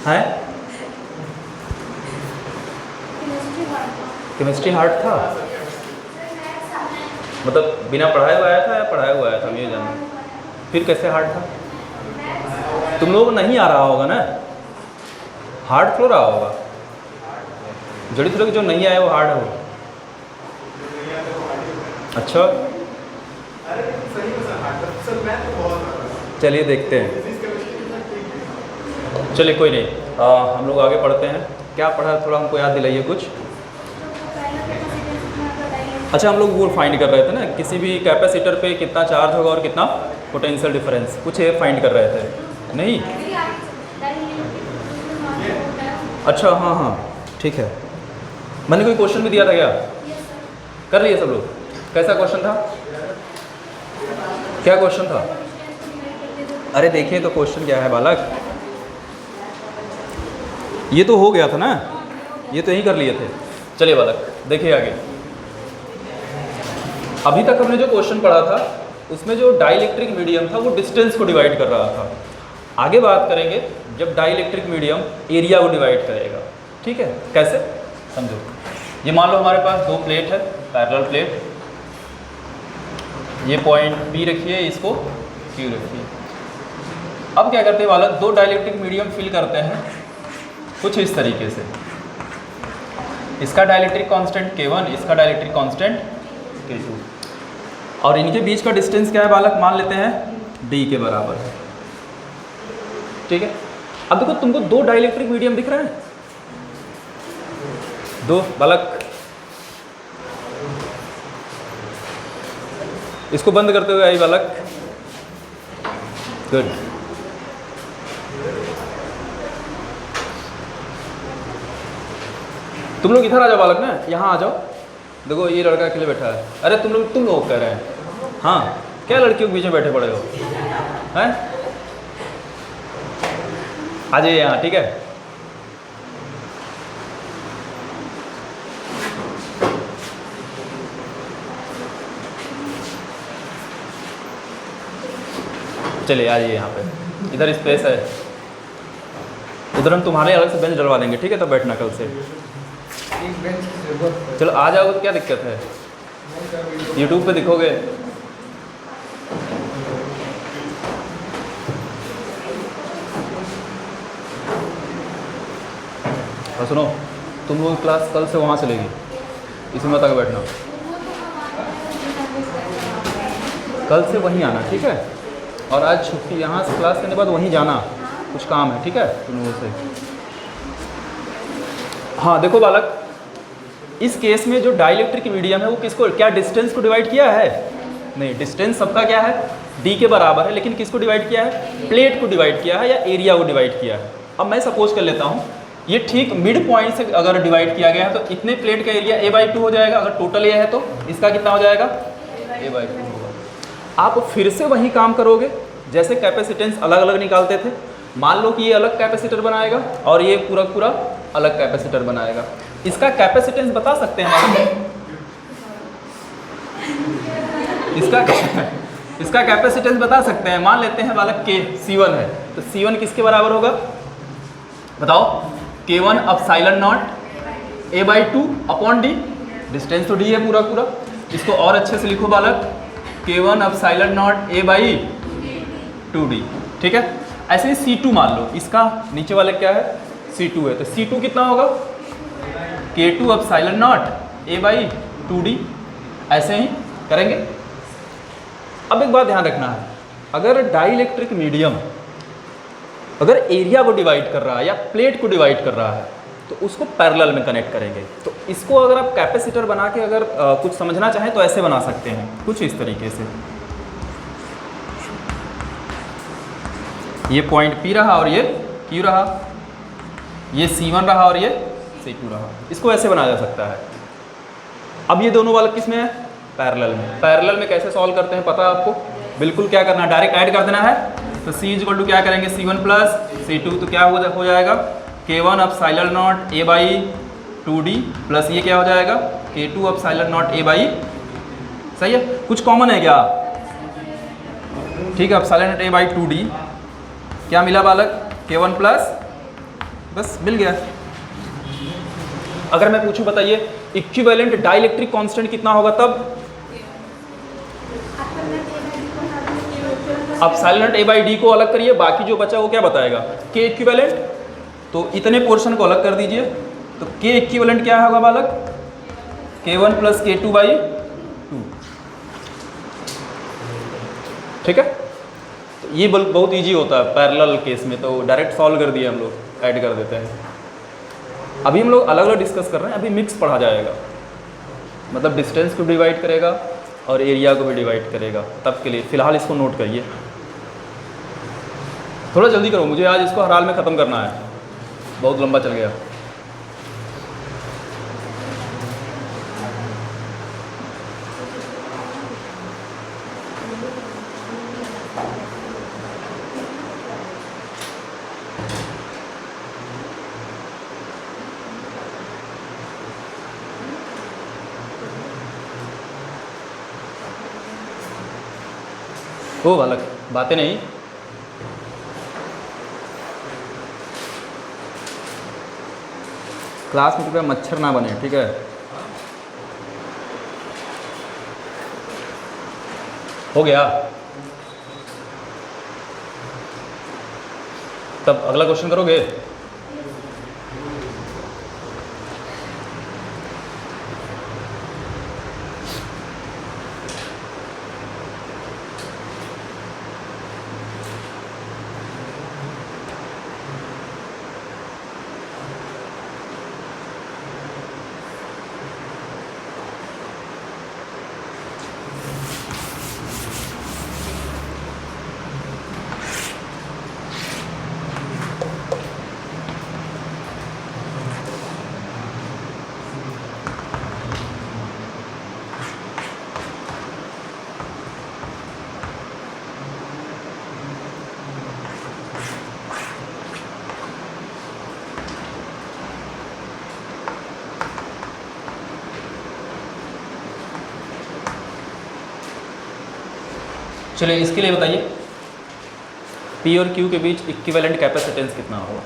है? Chemistry hard था? मतलब बिना पढ़ाए हुआ आया था या पढ़ाया हुआ आया था, मैं ये जानना। फिर कैसे हार्ड था? तुम लोगों को नहीं आ रहा होगा ना, हार्ड क्यों रहा होगा? जड़ी थोड़ी जो नहीं आया वो हार्ड हो। अच्छा चलिए देखते हैं, चलिए कोई नहीं, हम लोग आगे पढ़ते हैं। क्या पढ़ा थोड़ा हमको याद दिलाइए कुछ। अच्छा हम लोग वो फाइंड कर रहे थे ना, किसी भी कैपेसिटर पे कितना चार्ज होगा और कितना पोटेंशियल डिफरेंस, कुछ ये फाइंड कर रहे थे नहीं? अच्छा हाँ हाँ ठीक है। मैंने कोई क्वेश्चन भी दिया था क्या? कर लिए सब लोग? कैसा क्वेश्चन था? क्या क्वेश्चन था? अरे देखिए तो क्वेश्चन क्या है बालक, ये तो हो गया था ना, ये तो यही कर लिए थे। चलिए बालक देखिए आगे। अभी तक हमने जो क्वेश्चन पढ़ा था उसमें जो डाइलेक्ट्रिक मीडियम था वो डिस्टेंस को डिवाइड कर रहा था। आगे बात करेंगे जब डाइलेक्ट्रिक मीडियम एरिया को डिवाइड करेगा। ठीक है, कैसे समझो। ये मान लो हमारे पास दो प्लेट है, पैरेलल प्लेट, ये पॉइंट P रखिए, इसको Q रखिए। अब क्या करते हैं बालक, दो डाइलेक्ट्रिक मीडियम फिल करते हैं कुछ इस तरीके से। इसका डाइलेक्ट्रिक कांस्टेंट K1, इसका डाइलेक्ट्रिक कांस्टेंट K2, और इनके बीच का डिस्टेंस क्या है बालक, मान लेते हैं D के बराबर है। ठीक है, अब देखो तुमको दो डाइलेक्ट्रिक मीडियम दिख रहे हैं, दो बालक। इसको बंद करते हुए आई बालक, गुड। तुम लोग इधर आ जाओ बालक ना, यहाँ आ जाओ। देखो ये लड़का अकेले बैठा है। अरे तुम लोग कह रहे हैं, हाँ क्या लड़कियों के बीच में बैठे पड़े हो हैं? आ जाइए यहाँ, ठीक है। चलिए आ जाइए यहाँ पे, इधर स्पेस है, उधर हम तुम्हारे अलग से बेंच डलवा देंगे, ठीक है? तो बैठना कल से। चलो आ जाओ, तो क्या दिक्कत है, यूट्यूब पे दिखोगे। और सुनो, तुम लोग क्लास कल से वहाँ चलेगी, इसमें मत आके बैठना, कल से वहीं आना, ठीक है? और आज छुट्टी, यहाँ से क्लास करने के बाद वहीं जाना, कुछ काम है, ठीक है तुम लोगों से। हाँ देखो बालक, इस केस में जो डाइलेक्ट्रिक मीडियम है वो किसको, क्या डिस्टेंस को डिवाइड किया है? नहीं, डिस्टेंस सबका क्या है, D के बराबर है, लेकिन किसको डिवाइड किया है? प्लेट को डिवाइड किया है या एरिया को डिवाइड किया है। अब मैं सपोज कर लेता हूँ ये ठीक मिड पॉइंट से अगर डिवाइड किया गया है तो इतने प्लेट का एरिया A/2 हो जाएगा। अगर टोटल ये है तो इसका कितना हो जाएगा? A/2 होगा। आप फिर से वही काम करोगे जैसे कैपेसिटेंस अलग अलग निकालते थे। मान लो कि ये अलग कैपेसिटर बनाएगा और ये पूरा पूरा अलग कैपेसिटर बनाएगा। इसका कैपेसिटेंस बता सकते हैं, इसका कैपेसिटेंस बता सकते हैं। मान लेते हैं बालक K C1 है, तो C1 किसके बराबर होगा बताओ? K1 epsilon not A/2 upon D, distance तो D है पूरा पूरा। इसको और अच्छे से लिखो बालक, K1 एप्सिलॉन नॉट A/2D, ठीक है? ऐसे ही C2 मान लो, इसका नीचे वाले क्या है? C2 है, तो C2 कितना होगा? K2 एप्सिलॉन नॉट A/2D, ऐसे ही करेंगे। अब एक बात ध्यान रखना है, अगर डाइलेक्ट्रिक मीडियम अगर एरिया को डिवाइड कर रहा है या प्लेट को डिवाइड कर रहा है तो उसको पैरेलल में कनेक्ट करेंगे। तो इसको अगर आप कैपेसिटर बना के अगर कुछ समझना चाहें तो ऐसे बना सकते हैं, कुछ इस तरीके से। ये पॉइंट P रहा और ये Q रहा, ये C1 रहा और ये C2 रहा। इसको ऐसे बनाया जा सकता है। अब ये दोनों वाला किस में है? पैरेलल में। पैरेलल में कैसे सॉल्व करते हैं पता है आपको? बिल्कुल क्या करना है, डायरेक्ट ऐड कर देना है। तो C इक्वल टू क्या करेंगे, C1 प्लस C2, तो क्या हो जाएगा? K1 epsilon not A/2D plus ये क्या हो जाएगा? K2 एप्सिलॉन नॉट A/, सही है? कुछ कॉमन है क्या? ठीक है, एप्सिलॉन नॉट A/2D क्या मिला बालक? K1 प्लस बस मिल गया। अगर मैं पूछूं बताइए इक्विवेलेंट डाइलेक्ट्रिक कांस्टेंट कितना होगा तब? अब साइलेंट ए बाई डी को अलग करिए, बाकी जो बचा वो क्या बताएगा? के इक्विवेलेंट। तो इतने पोर्शन को अलग कर दीजिए, तो के इक्विवेलेंट क्या होगा बालक? K1 plus K2 by 2। ठीक है, तो ये बहुत इजी होता है पैरेलल केस में, तो डायरेक्ट सॉल्व कर दिए हम लोग, ऐड कर देते हैं। अभी हम लोग अलग अलग डिस्कस कर रहे हैं, अभी मिक्स पढ़ा जाएगा, मतलब डिस्टेंस को डिवाइड करेगा और एरिया को भी डिवाइड करेगा। तब के लिए फ़िलहाल इसको नोट करिए, थोड़ा जल्दी करो, मुझे आज इसको हर हाल में ख़त्म करना है, बहुत लंबा चल गया। ओ बालक, बातें नहीं, क्लास में कृपया मच्छर ना बने, ठीक है? हो गया? तब अगला क्वेश्चन करोगे? चलिए इसके लिए बताइए P और Q के बीच इक्विवेलेंट कैपेसिटेंस कितना होगा?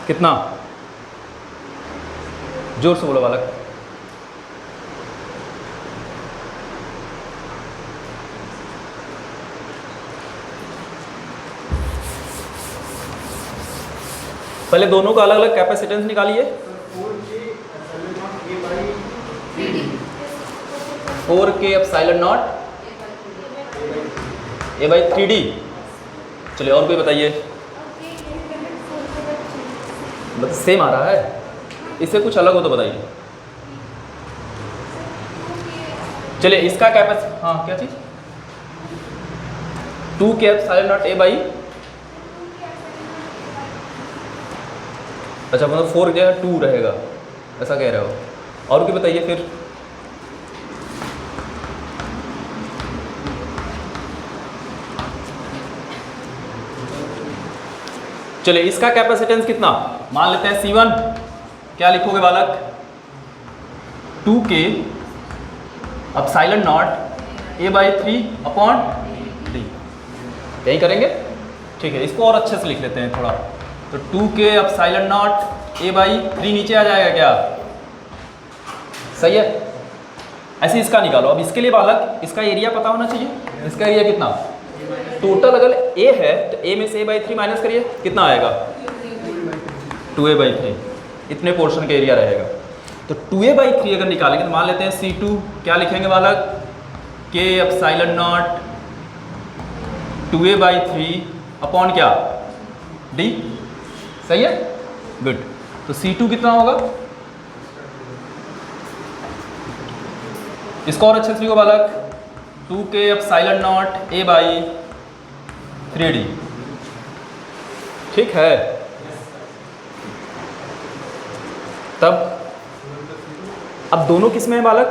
कितना? जोर से बोलो बालक। पहले दोनों का अलग अलग कैपेसिटेंस निकालिए। 4K epsilon naught A by 3D। चलिए और कोई बताइए। मतलब सेम आ रहा है, इससे कुछ अलग हो तो बताइए। चलिए इसका कैपेसिटी, हाँ क्या चीज? 2K epsilon naught A by, अच्छा मतलब 4 जो है 2 रहेगा, ऐसा कह रहे हो। और क्या बताइए फिर? चलिए इसका कैपेसिटेंस कितना मान लेते हैं C1, क्या लिखोगे बालक? 2K epsilon naught A by 3/3। यही करेंगे, ठीक है। इसको और अच्छे से लिख लेते हैं थोड़ा, तो 2K epsilon naught A by 3 नीचे आ जाएगा क्या? सही है। ऐसे इसका निकालो। अब इसके लिए बालक इसका एरिया पता होना चाहिए। इसका एरिया कितना? टोटल अगर A है तो A में से A बाई 3 माइनस करिए, कितना आएगा? 2A by 3। इतने पोर्शन का एरिया रहेगा। तो 2a/3 अगर निकालेंगे तो मान लेते हैं C2 क्या लिखेंगे बालक, K epsilon not 2a/3 upon क्या D, सही है, गुड। तो C2 कितना होगा, इसको और अच्छे से लिखो बालक, 2K एप्सिलॉन नॉट a/3D, ठीक है। तब अब दोनों किस में है बालक,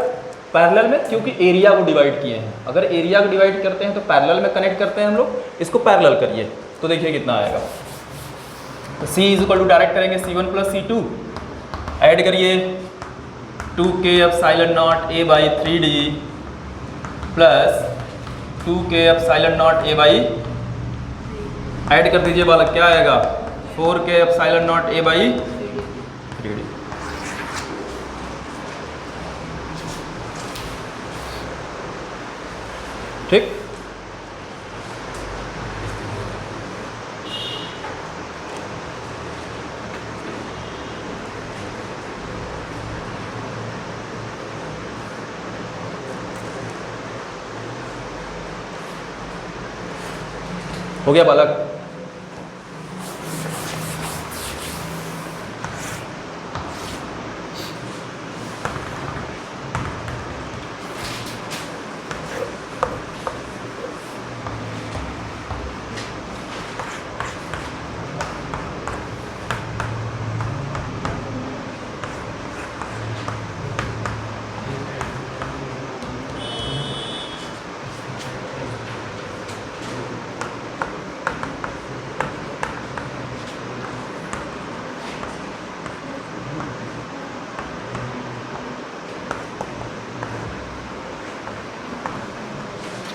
पैरेलल में, क्योंकि एरिया को डिवाइड किए हैं। अगर एरिया को डिवाइड करते हैं तो पैरेलल में कनेक्ट करते हैं हम लोग, इसको पैरेलल करिए तो देखिए कितना आएगा। तो C is equal to direct करेंगे C1 प्लस C2, ऐड करिए 2K epsilon naught a/3D plus 2K epsilon naught a/, add कर दीजिए बालक, क्या आएगा 4K एप्सिलॉन नॉट a/3D। ठीक, हो गया बालक।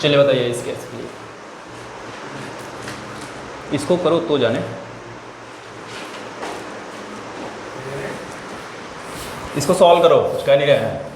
चलिए बताइए इस केस के लिए, इसको करो तो जाने, इसको सॉल्व करो, कुछ कह नहीं रहे हैं।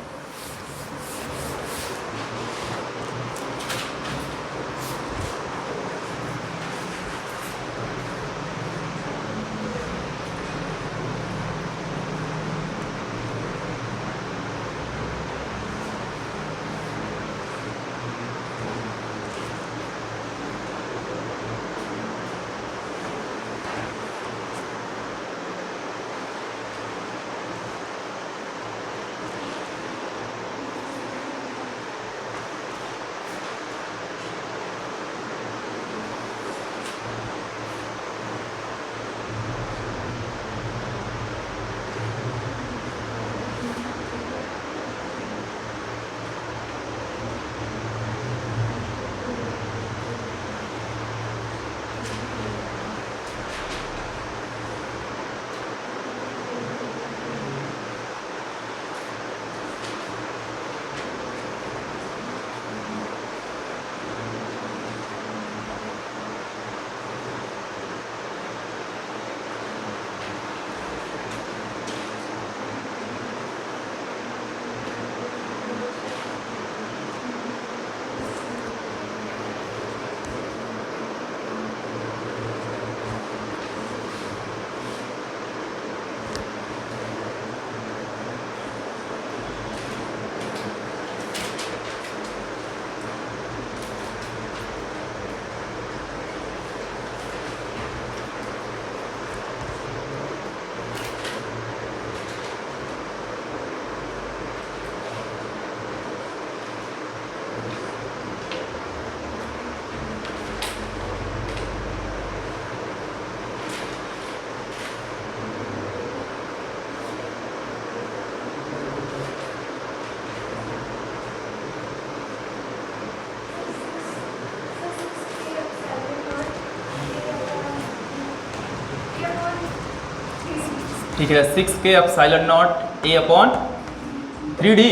ठीक है, 6K एप्सिलॉन नॉट a/3D।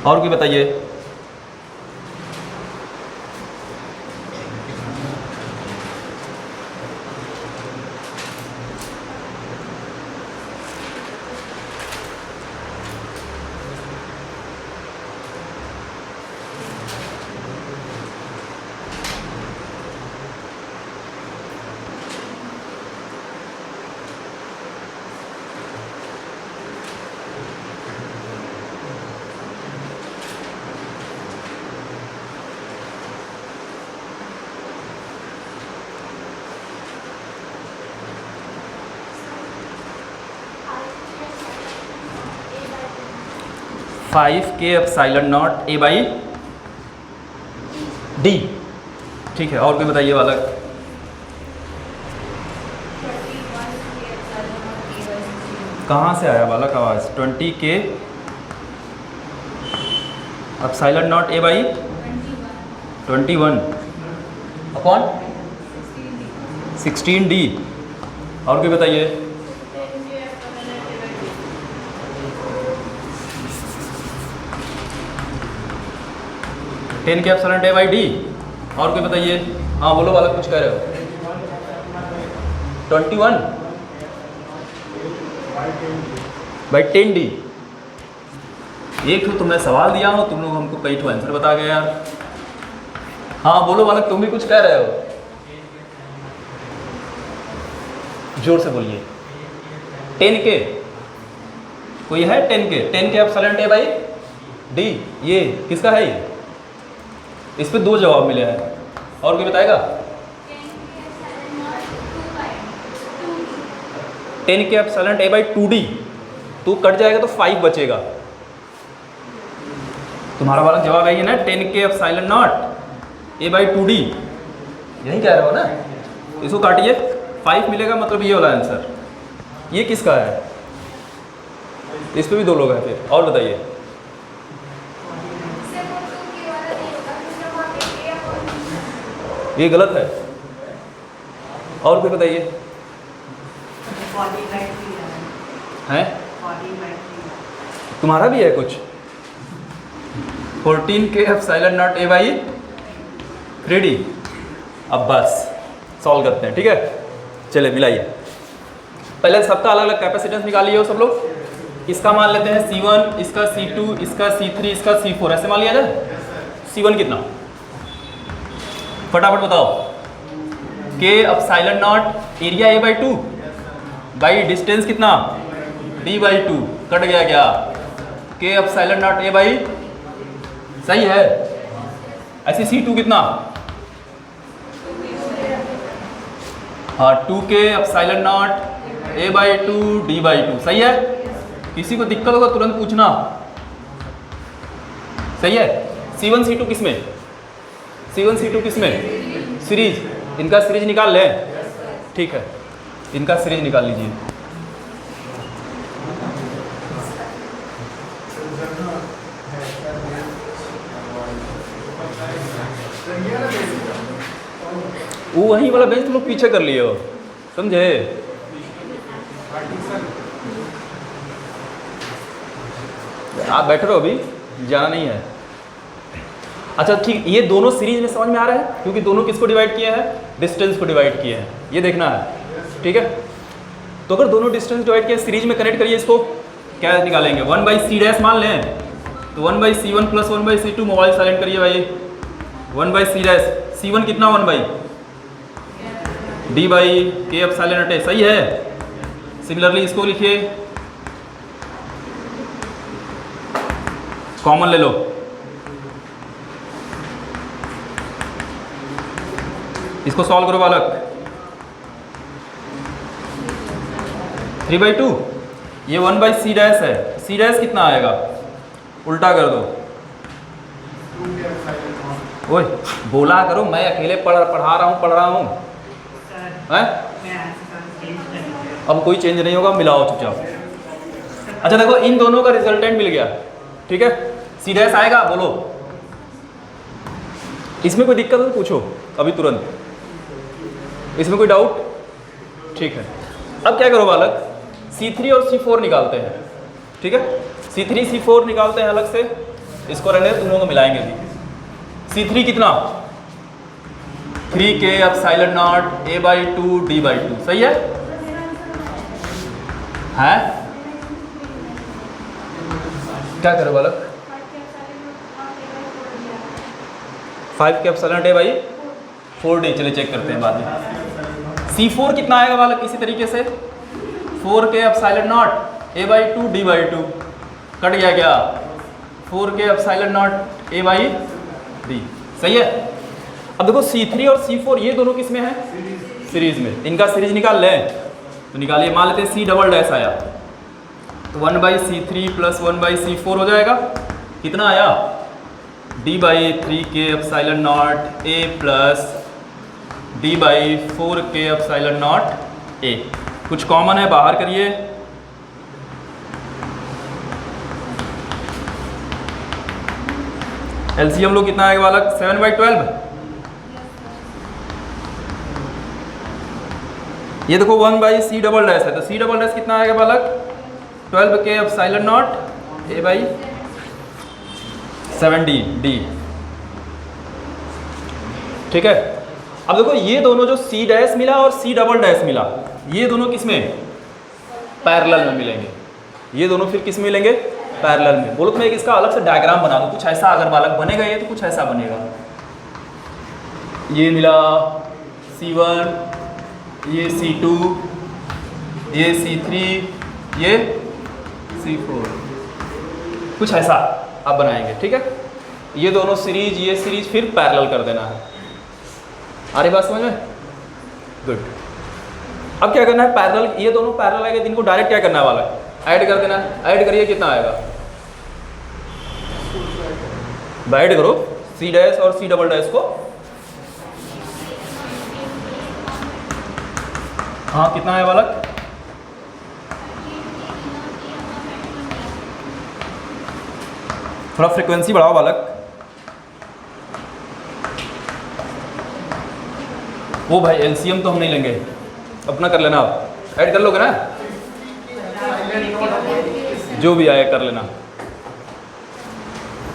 और क्या बताइए, 5k epsilon naught A by D. ठीक है, और कोई बताइए वाला। कहाँ से आया बालक आवाज़? 20k epsilon naught A by 21 upon 16d। और कोई बताइए। टेन के एप्सिलॉन ए बाई डी। और कोई बताइए। हाँ बोलो बालक, कुछ कह रहे हो? 21 बाई 10d। एक तो तुमने सवाल दिया हो, तुम लोग हमको कई ठो आंसर बता गए यार। हाँ बोलो बालक, तुम भी कुछ कह रहे हो? जोर से बोलिए। 10k कोई है? 10k epsilon A by D, ये किसका है? ये इस पे दो जवाब मिले हैं। और कोई बताएगा? 10k epsilon A by 2d, तो कट जाएगा तो 5 बचेगा। तुम्हारा वाला जवाब है ये ना, 10k epsilon naught A by 2d, यही कह रहे हो ना? इसको काटिए, 5 मिलेगा, मतलब ये वाला आंसर। ये किसका है? इस पे भी दो लोग हैं फिर। और बताइए। ये गलत है। और कोई बताइए। हैं? तुम्हारा भी है कुछ? 14k epsilon naught A by 3d। अब बस सॉल्व करते हैं, ठीक है? चले मिलाइए। पहले सबका अलग अलग कैपेसिटेंस निकालिए हो सब लोग। इसका मान लेते हैं C1, इसका C2, इसका C3, इसका C4, ऐसे मान लिया जाए। C1 कितना? फटाफट बताओ। k epsilon not area a by 2 by distance कितना? d by 2। कट गया क्या? k epsilon naught a by, सही है। ऐसे C2 कितना? हाँ 2k epsilon naught a by 2 d by 2, सही है। किसी को दिक्कत होगा तुरंत पूछना। सही है। C1 C2 किस में? C1 C2 किस में? सीरीज। इनका सीरीज निकाल लें। ठीक है, इनका सीरीज निकाल लीजिए। वो वहीं वाला बेंच तुम लोग पीछे कर लिए हो, समझे? आप बैठे रहो, अभी जाना नहीं है। अच्छा ठीक, ये दोनों सीरीज में समझ में आ रहा है, क्योंकि दोनों किसको डिवाइड किए हैं? डिस्टेंस को डिवाइड किए हैं, ये देखना है। ठीक है, तो अगर दोनों डिस्टेंस डिवाइड किए, सीरीज में कनेक्ट करिए इसको। क्या निकालेंगे? 1 बाई सी डैश मान लें, तो 1 by C1 plus 1 by C2। Mobile silent करिए भाई। 1 बाई सी डैश, C1 कितना? 1 by d by k epsilon naught ए, सही है। सिमिलरली इसको लिखिए, कॉमन ले लो। इसको सॉल्व करो बालक। 3 बाई 2, ये 1 बाई सी डैश है। सी डैश कितना आएगा? उल्टा कर दो। ओए बोला करो, मैं अकेले पढ़ा रहा हूँ। हैं? अब कोई चेंज नहीं होगा, मिलाओ चुपचाप। अच्छा देखो, इन दोनों का रिजल्टेंट मिल गया। ठीक है, सी डैश आएगा, बोलो। इसमें कोई दिक्कत हो तो पूछो अभी तुरंत। इसमें कोई डाउट? ठीक है, अब क्या करो बालक, C3 और C4 निकालते हैं। ठीक है, C3 C4 निकालते हैं अलग से। इसको रहने तुम लोगों को मिलाएंगे भी। C3 कितना? 3k epsilon naught a by 2 d by 2, सही है? हैं? क्या करो बालक? 5k epsilon naught a by 4d। चलिए चेक करते हैं बाद में। C4 कितना आएगा बालक? इसी तरीके से 4k epsilon naught a by 2 d by 2। Cut गया क्या? 4k epsilon naught a by d, सही है। अब देखो C3 और C4 ये दोनों किस में है? सीरीज में। इनका सीरीज निकाल लें, तो निकालिए। मान लेते हैं C डबल डैश आया, तो 1/C3 प्लस 1/C4 हो जाएगा। कितना आया? d/3k epsilon naught a plus d/4k epsilon naught a। कुछ कॉमन है, बाहर करिए। एलसीएम लो, कितना आएगा बालक? 7/12। ये देखो 1/C डबल डैश है, तो C डबल डैश कितना आएगा बालक? 12k epsilon not a/7d d। ठीक है। अब देखो ये दोनों जो C डैश मिला और C डबल डैश मिला, ये दोनों किस में? पैरेलल में मिलेंगे। ये दोनों फिर किस में मिलेंगे? पैरेलल में। बोलो तो मैं इसका अलग से डायग्राम बना दूं, कुछ ऐसा अगर बालक बनेगा ये, तो कुछ ऐसा बनेगा। ये मिला C1, ये C2, ये C3, ये C4, कुछ ऐसा आप बनाएंगे। ठीक है। ये दोनों सीरीज, ये सीरीज फिर पैरेलल कर देना है। आ रही बात समझ में? गुड। अब क्या करना है? पैरेलल, ये दोनों पैरेलल आएंगे, इनको डायरेक्ट क्या करना है वाला? ऐड कर देना है। ऐड करिए, कितना आएगा? ऐड करो C डैश और C डबल डैश को। हाँ, कितना है बालक? थोड़ा फ्रीक्वेंसी बढ़ाओ बालक। वो भाई एलसीएम तो हम नहीं लेंगे, अपना कर लेना। आप ऐड कर लोगे ना, जो भी आए कर लेना।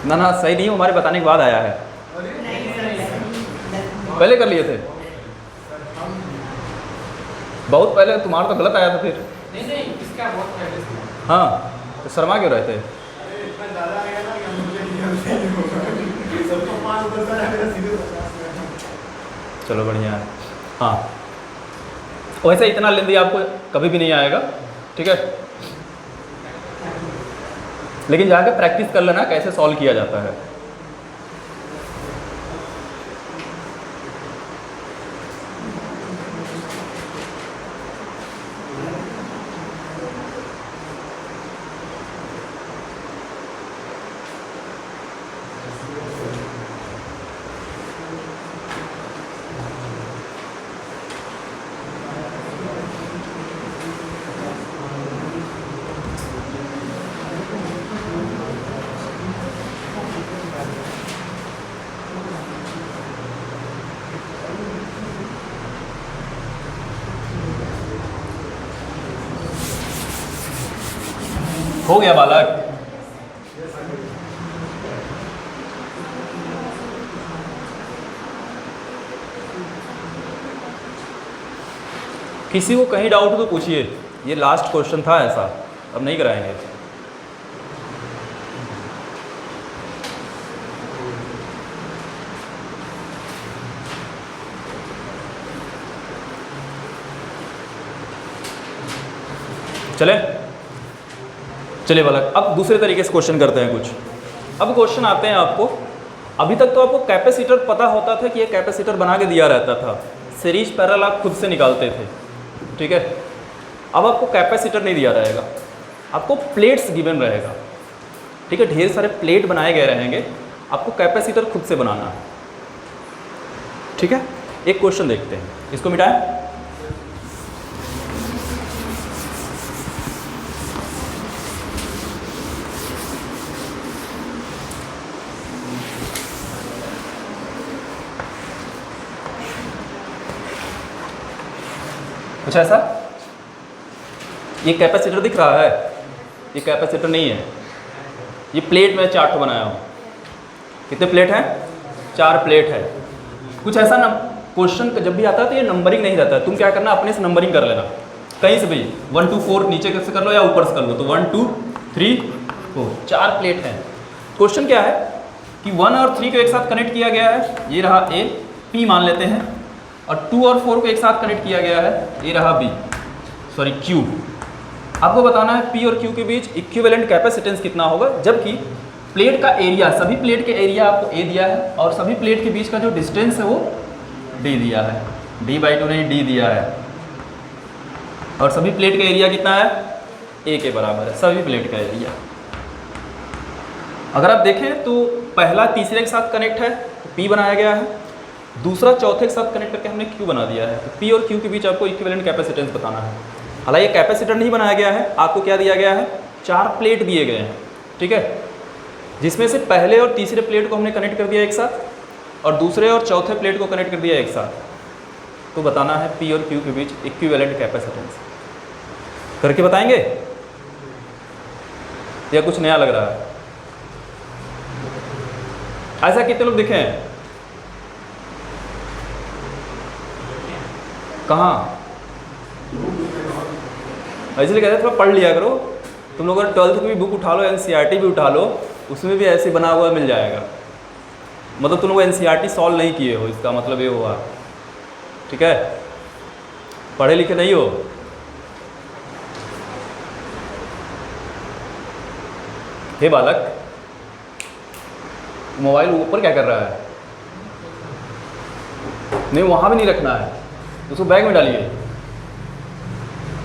ना ना सही नहीं, हमारे बताने के बाद आया है। पहले कर लिए थे, बहुत पहले। तुम्हारा तो गलत आया था फिर। नहीं, इसका बहुत पहले। हाँ, तो शर्मा क्यों रहे थे? चलो बढ़िया है। हाँ, वैसे इतना लेंदी आपको कभी भी नहीं आएगा। ठीक है, लेकिन जाकर प्रैक्टिस कर लेना कैसे सॉल्व किया जाता है। हो गया बालक? किसी को कहीं डाउट हो तो पूछिए। ये लास्ट क्वेश्चन था ऐसा, अब नहीं कराएंगे। चले बालक, अब दूसरे तरीके से क्वेश्चन करते हैं कुछ। अब क्वेश्चन आते हैं आपको। अभी तक तो आपको कैपेसिटर पता होता था कि ये कैपेसिटर बना के दिया रहता था, सीरीज पैरेलल आप खुद से निकालते थे। ठीक है, अब आपको कैपेसिटर नहीं दिया रहेगा, आपको प्लेट्स गिवन रहेगा। ठीक है, ढेर सारे प्लेट बनाए गए रहेंगे, आपको कैपेसिटर खुद से बनाना है। ठीक है, एक क्वेश्चन देखते हैं, इसको मिटाएं। कुछ ऐसा, ये कैपेसिटर दिख रहा है, ये कैपेसिटर नहीं है, ये प्लेट में 4 ठो बनाया हूँ। कितने प्लेट हैं? 4 प्लेट है। कुछ ऐसा ना, क्वेश्चन जब भी आता है तो ये नंबरिंग नहीं रहता है। तुम क्या करना, अपने से नंबरिंग कर लेना, कहीं से भी 1 2 4 नीचे से कर लो या ऊपर से कर लो। तो 1 2 3 4 4 प्लेट हैं। क्वेश्चन क्या है कि 1 और 3 को एक साथ कनेक्ट किया गया है, ये रहा ए, पी मान लेते हैं, और 2 और 4 को एक साथ कनेक्ट किया गया है, ये रहा बी, सॉरी क्यू। आपको बताना है पी और क्यू के बीच इक्विवेलेंट कैपेसिटेंस कितना होगा, जबकि प्लेट का एरिया, सभी प्लेट के एरिया आपको ए दिया है और सभी प्लेट के बीच का जो डिस्टेंस है वो डी दिया है, d/2 नहीं d दिया है, और सभी प्लेट का एरिया कितना है ए के बराबर है, सभी प्लेट का एरिया। अगर आप देखें तो पहला तीसरे के साथ कनेक्ट है तो P बनाया गया है, दूसरा चौथे के साथ कनेक्ट करके हमने Q बना दिया है। तो P और Q के बीच आपको इक्विवेलेंट कैपेसिटेंस बताना है। हालांकि ये कैपेसिटर नहीं बनाया गया है, आपको क्या दिया गया है, 4 प्लेट दिए गए हैं, ठीक है, जिसमें से पहले और तीसरे प्लेट को हमने कनेक्ट कर दिया एक साथ और दूसरे और चौथे प्लेट को कनेक्ट कर दिया एक साथ। तो बताना है P और Q के बीच इक्विवेलेंट कैपेसिटेंस। करके बताएंगे या कुछ नया लग रहा है? ऐसा कितने लोग दिखे हैं? कहाँ? इसलिए कहते हैं थोड़ा पढ़ लिया करो। तुम लोग अगर 12th की भी बुक उठा लो, NCERT भी उठा लो, उसमें भी ऐसे बना हुआ मिल जाएगा। मतलब तुम लोग NCERT सॉल्व नहीं किए हो, इसका मतलब ये हुआ, ठीक है, पढ़े लिखे नहीं हो। हे बालक, मोबाइल ऊपर क्या कर रहा है? नहीं, वहाँ भी नहीं रखना है, उसको बैग में डालिए।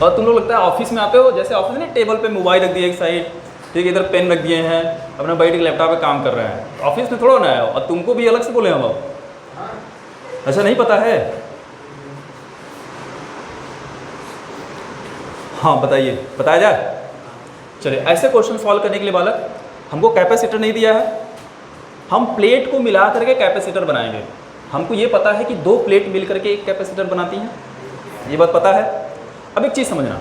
और तुम लोग लगता है ऑफिस में आते हो, जैसे ऑफिस में टेबल पे मोबाइल रख दिए एक साइड, ठीक है, इधर पेन रख दिए हैं, अपना बैठ के लैपटॉप पे काम कर रहे हैं। ऑफिस में थोड़ा ना है, और तुमको भी अलग से बोले हम, ऐसा नहीं पता है? हाँ बताइए, बताया जाए। चलिए, ऐसे क्वेश्चन सॉल्व करने के लिए बालक हमको कैपेसिटर नहीं दिया है, हम प्लेट को मिला करके कैपेसिटर बनाएंगे। हमको ये पता है कि 2 प्लेट मिल करके एक कैपेसिटर बनाती हैं, ये बात पता है। अब एक चीज़ समझना,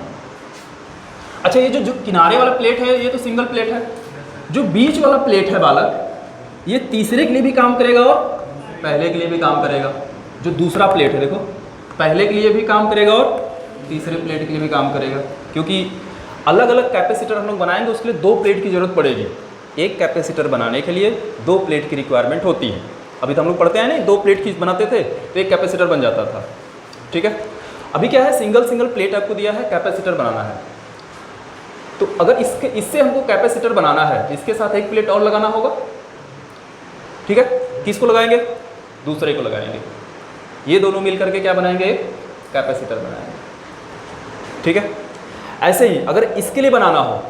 अच्छा ये जो किनारे वाला प्लेट है ये तो सिंगल प्लेट है, जो बीच वाला प्लेट है बालक ये तीसरे के लिए भी काम करेगा और पहले के लिए भी काम करेगा। जो दूसरा प्लेट है देखो, पहले के लिए भी काम करेगा और तीसरे प्लेट के लिए भी काम करेगा, क्योंकि अलग अलग कैपेसिटर हम लोग बनाएंगे, उसके लिए 2 प्लेट की जरूरत पड़ेगी। एक कैपेसिटर बनाने के लिए 2 प्लेट की रिक्वायरमेंट होती है। अभी तो हम लोग पढ़ते हैं नहीं, 2 प्लेट की बनाते थे तो एक कैपेसिटर बन जाता था, ठीक है। अभी क्या है, सिंगल प्लेट आपको दिया है, कैपेसिटर बनाना है। तो अगर इससे हमको कैपेसिटर बनाना है, इसके साथ एक प्लेट और लगाना होगा, ठीक है। किसको लगाएंगे? दूसरे को लगाएंगे। ये दोनों मिल करके क्या बनाएंगे? एक कैपेसिटर बनाएंगे, ठीक है। ऐसे ही अगर इसके लिए बनाना हो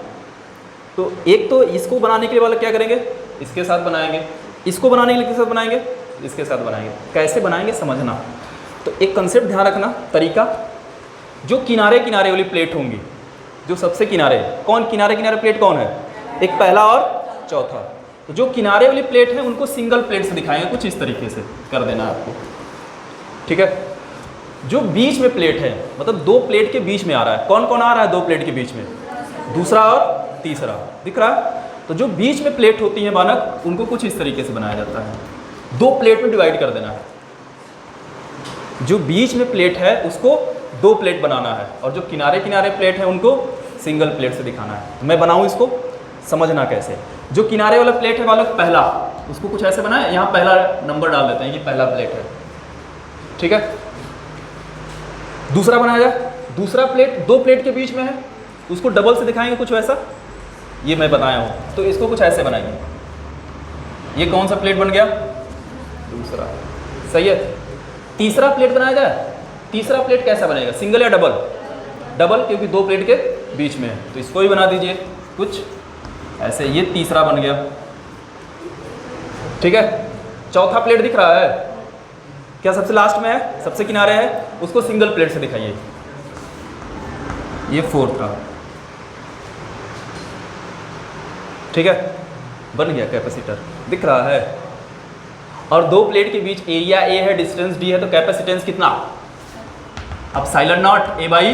तो एक तो इसको बनाने के लिए वाला क्या करेंगे, इसके साथ बनाएंगे, इसको बनाने के लिए किसके साथ बनाएंगे, इसके साथ बनाएंगे। कैसे बनाएंगे समझना। तो एक कंसेप्ट ध्यान रखना, तरीका, जो किनारे किनारे वाली प्लेट होंगी, जो सबसे किनारे, कौन किनारे किनारे प्लेट कौन है? एक पहला और चौथा। तो जो किनारे वाली प्लेट है उनको सिंगल प्लेट से दिखाएंगे, कुछ इस तरीके से कर देना आपको, ठीक है। जो बीच में प्लेट है, मतलब 2 प्लेट के बीच में आ रहा है, कौन कौन आ रहा है 2 प्लेट के बीच में? दूसरा और तीसरा, दिख रहा है। तो जो बीच में प्लेट होती है बालक, उनको कुछ इस तरीके से बनाया जाता है, 2 प्लेट में डिवाइड कर देना है। जो बीच में प्लेट है उसको 2 प्लेट बनाना है, और जो किनारे किनारे प्लेट है उनको सिंगल प्लेट से दिखाना है। तो मैं बनाऊं इसको, समझना कैसे। जो किनारे वाला प्लेट है बालक पहला, उसको कुछ ऐसे बनाए, यहाँ पहला नंबर डाल देते हैं कि पहला प्लेट है, ठीक है। दूसरा बनाया जाए, दूसरा प्लेट 2 प्लेट के बीच में है, उसको डबल से दिखाएंगे कुछ वैसा, ये मैं बताया हूँ। तो इसको कुछ ऐसे बनाएंगे। ये कौन सा प्लेट बन गया? दूसरा, सही है। तीसरा प्लेट बनाया जाए, तीसरा प्लेट कैसा बनेगा, सिंगल या डबल? डबल, क्योंकि 2 प्लेट के बीच में है, तो इसको भी बना दीजिए कुछ ऐसे। ये तीसरा बन गया, ठीक है। चौथा प्लेट दिख रहा है क्या? सबसे लास्ट में है, सबसे किनारे है, उसको सिंगल प्लेट से दिखाइए। ये 4था, ठीक है, बन गया कैपेसिटर, दिख रहा है। और 2 प्लेट के बीच एरिया ए है, डिस्टेंस डी है, तो कैपेसिटेंस कितना? अब silent not A by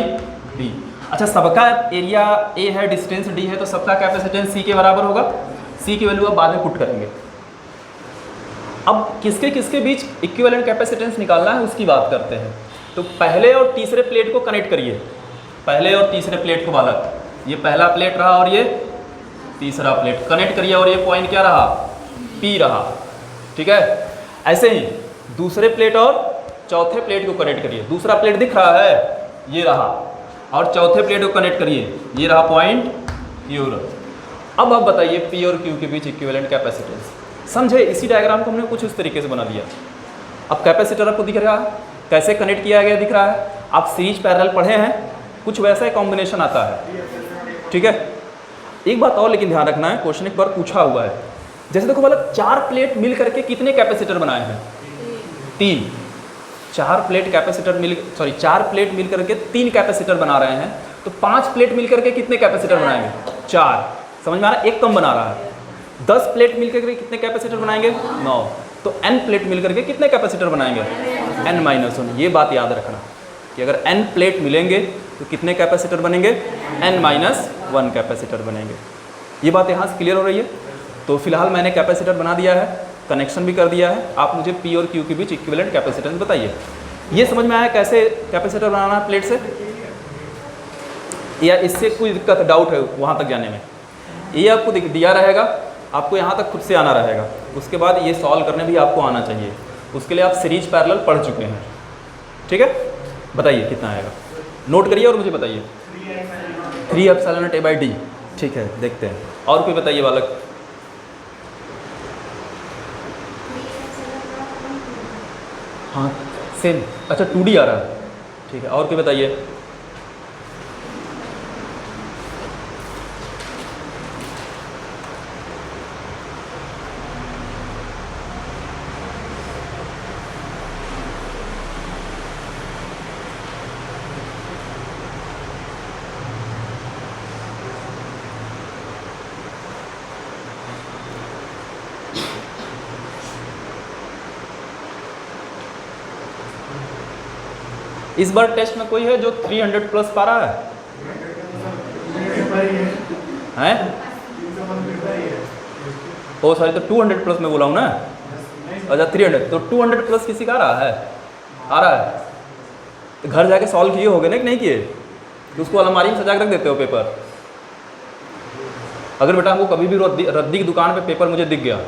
D. अच्छा, सबका एरिया ए है, डिस्टेंस डी है, तो सबका कैपेसिटेंस सी के बराबर होगा। सी की वैल्यू अब बाद में पुट करेंगे। अब किसके किसके बीच इक्विवेलेंट कैपेसिटेंस निकालना है उसकी बात करते हैं। तो पहले और तीसरे प्लेट को कनेक्ट करिए, पहले और तीसरे प्लेट को बालक, ये पहला प्लेट रहा और ये तीसरा प्लेट, कनेक्ट करिए, और ये पॉइंट क्या रहा? पी रहा, ठीक है। ऐसे ही दूसरे प्लेट और चौथे प्लेट को कनेक्ट करिए। दूसरा प्लेट दिख रहा है, ये रहा, और चौथे प्लेट को कनेक्ट करिए, ये रहा पॉइंट क्यू। अब आप बताइए पी और क्यू के बीच इक्विवेलेंट कैपेसिटेंस। समझे? इसी डायग्राम को हमने कुछ उस तरीके से बना दिया। अब कैपेसिटर आपको दिख रहा है, कैसे कनेक्ट किया गया दिख रहा है। आप सीरीज पैरेलल पढ़े हैं, कुछ वैसा ही कॉम्बिनेशन आता है। ठीक है। एक बात और लेकिन ध्यान रखना है, क्वेश्चन एक बार पूछा हुआ है, जैसे देखो वाला 4 प्लेट मिल करके कितने कैपेसिटर बनाए हैं? 3। 4 प्लेट मिल करके 3 कैपेसिटर बना रहे हैं, तो 5 प्लेट मिल करके कितने कैपेसिटर बनाएंगे? 4। समझ में आ रहा है? एक कम बना रहा है। 10 प्लेट मिल करके कितने कैपेसिटर बनाएंगे? 9। तो n प्लेट मिल करके कितने कैपेसिटर बनाएंगे? n-1। ये बात याद रखना कि अगर n प्लेट मिलेंगे तो कितने कैपेसिटर बनेंगे? n-1 कैपेसिटर बनेंगे। ये बात यहाँ से क्लियर हो रही है? तो फिलहाल मैंने कैपेसिटर बना दिया है, कनेक्शन भी कर दिया है। आप मुझे P और Q के बीच इक्विवेलेंट कैपेसिटेंस बताइए। ये समझ में आया कैसे कैपेसिटर बनाना है प्लेट से, या इससे कोई दिक्कत डाउट है वहाँ तक जाने में? ये आपको दिया रहेगा, आपको यहाँ तक खुद से आना रहेगा, उसके बाद ये सॉल्व करने भी आपको आना चाहिए। उसके लिए आप सीरीज पैरेलल पढ़ चुके हैं, ठीक है? बताइए कितना आएगा, नोट करिए और मुझे बताइए। 3ε/A/d। ठीक है, देखते हैं। और कोई बताइए बालक। हाँ सेम, अच्छा 2D आ रहा है, ठीक है। और कोई बताइए। इस बार टेस्ट में कोई है जो 300 प्लस पा रहा है? हैं? ओ सॉरी, तो 200 प्लस में बोला हूँ ना। अच्छा 300, तो 200 प्लस किसी का आ रहा है? आ रहा है। तो घर जाके सॉल्व किए होगे ना कि नहीं किए? तो उसको अलमारी में सजा के रख देते हो पेपर। अगर बेटा हमको कभी भी रद्दी की दुकान पे पेपर मुझे दिख गया,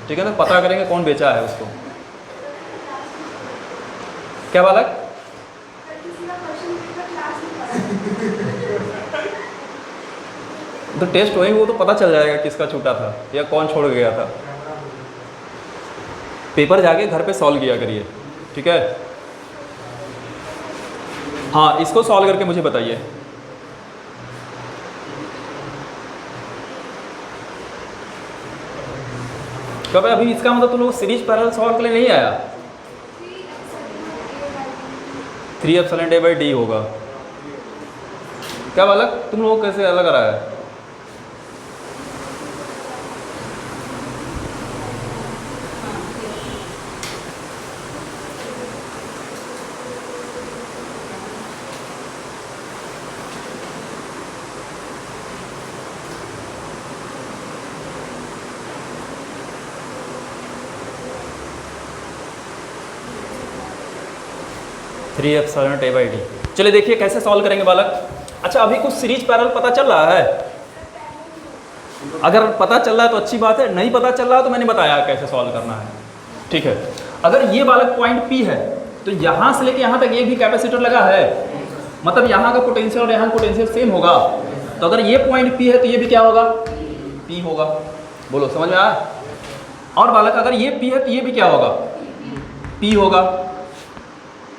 ठीक है, तो पता करेंगे कौन बेचा है उसको। क्या बालक? तो टेस्ट होएंगे वो तो पता चल जाएगा किसका छूटा था या कौन छोड़ गया था। पेपर जाके घर पे सॉल्व किया करिए, ठीक है? हाँ, इसको सॉल्व करके मुझे बताइए। कब? अभी इसका मतलब तुम लोग सीरीज पैरेलल सॉल्व के लिए नहीं आया। 3ε/A/d होगा। क्या बालक, तुम लोग कैसे अलग आ रहा है? Three ε/A/d। चलिए देखिए कैसे सॉल्व करेंगे बालक। अच्छा, अभी कुछ सीरीज पैरेलल पता चल रहा है? अगर पता चल रहा है तो अच्छी बात है, नहीं पता चल रहा है तो मैंने बताया कैसे सॉल्व करना है, ठीक है? अगर ये बालक पॉइंट P है तो यहाँ से लेके यहाँ तक एक भी कैपेसिटर लगा है, मतलब यहाँ का पोटेंशियल और यहाँ का पोटेंशियल सेम होगा। तो अगर ये पॉइंट P है तो ये भी क्या होगा? P होगा। बोलो, समझ में आया? और बालक अगर ये P है तो ये भी क्या होगा? P होगा,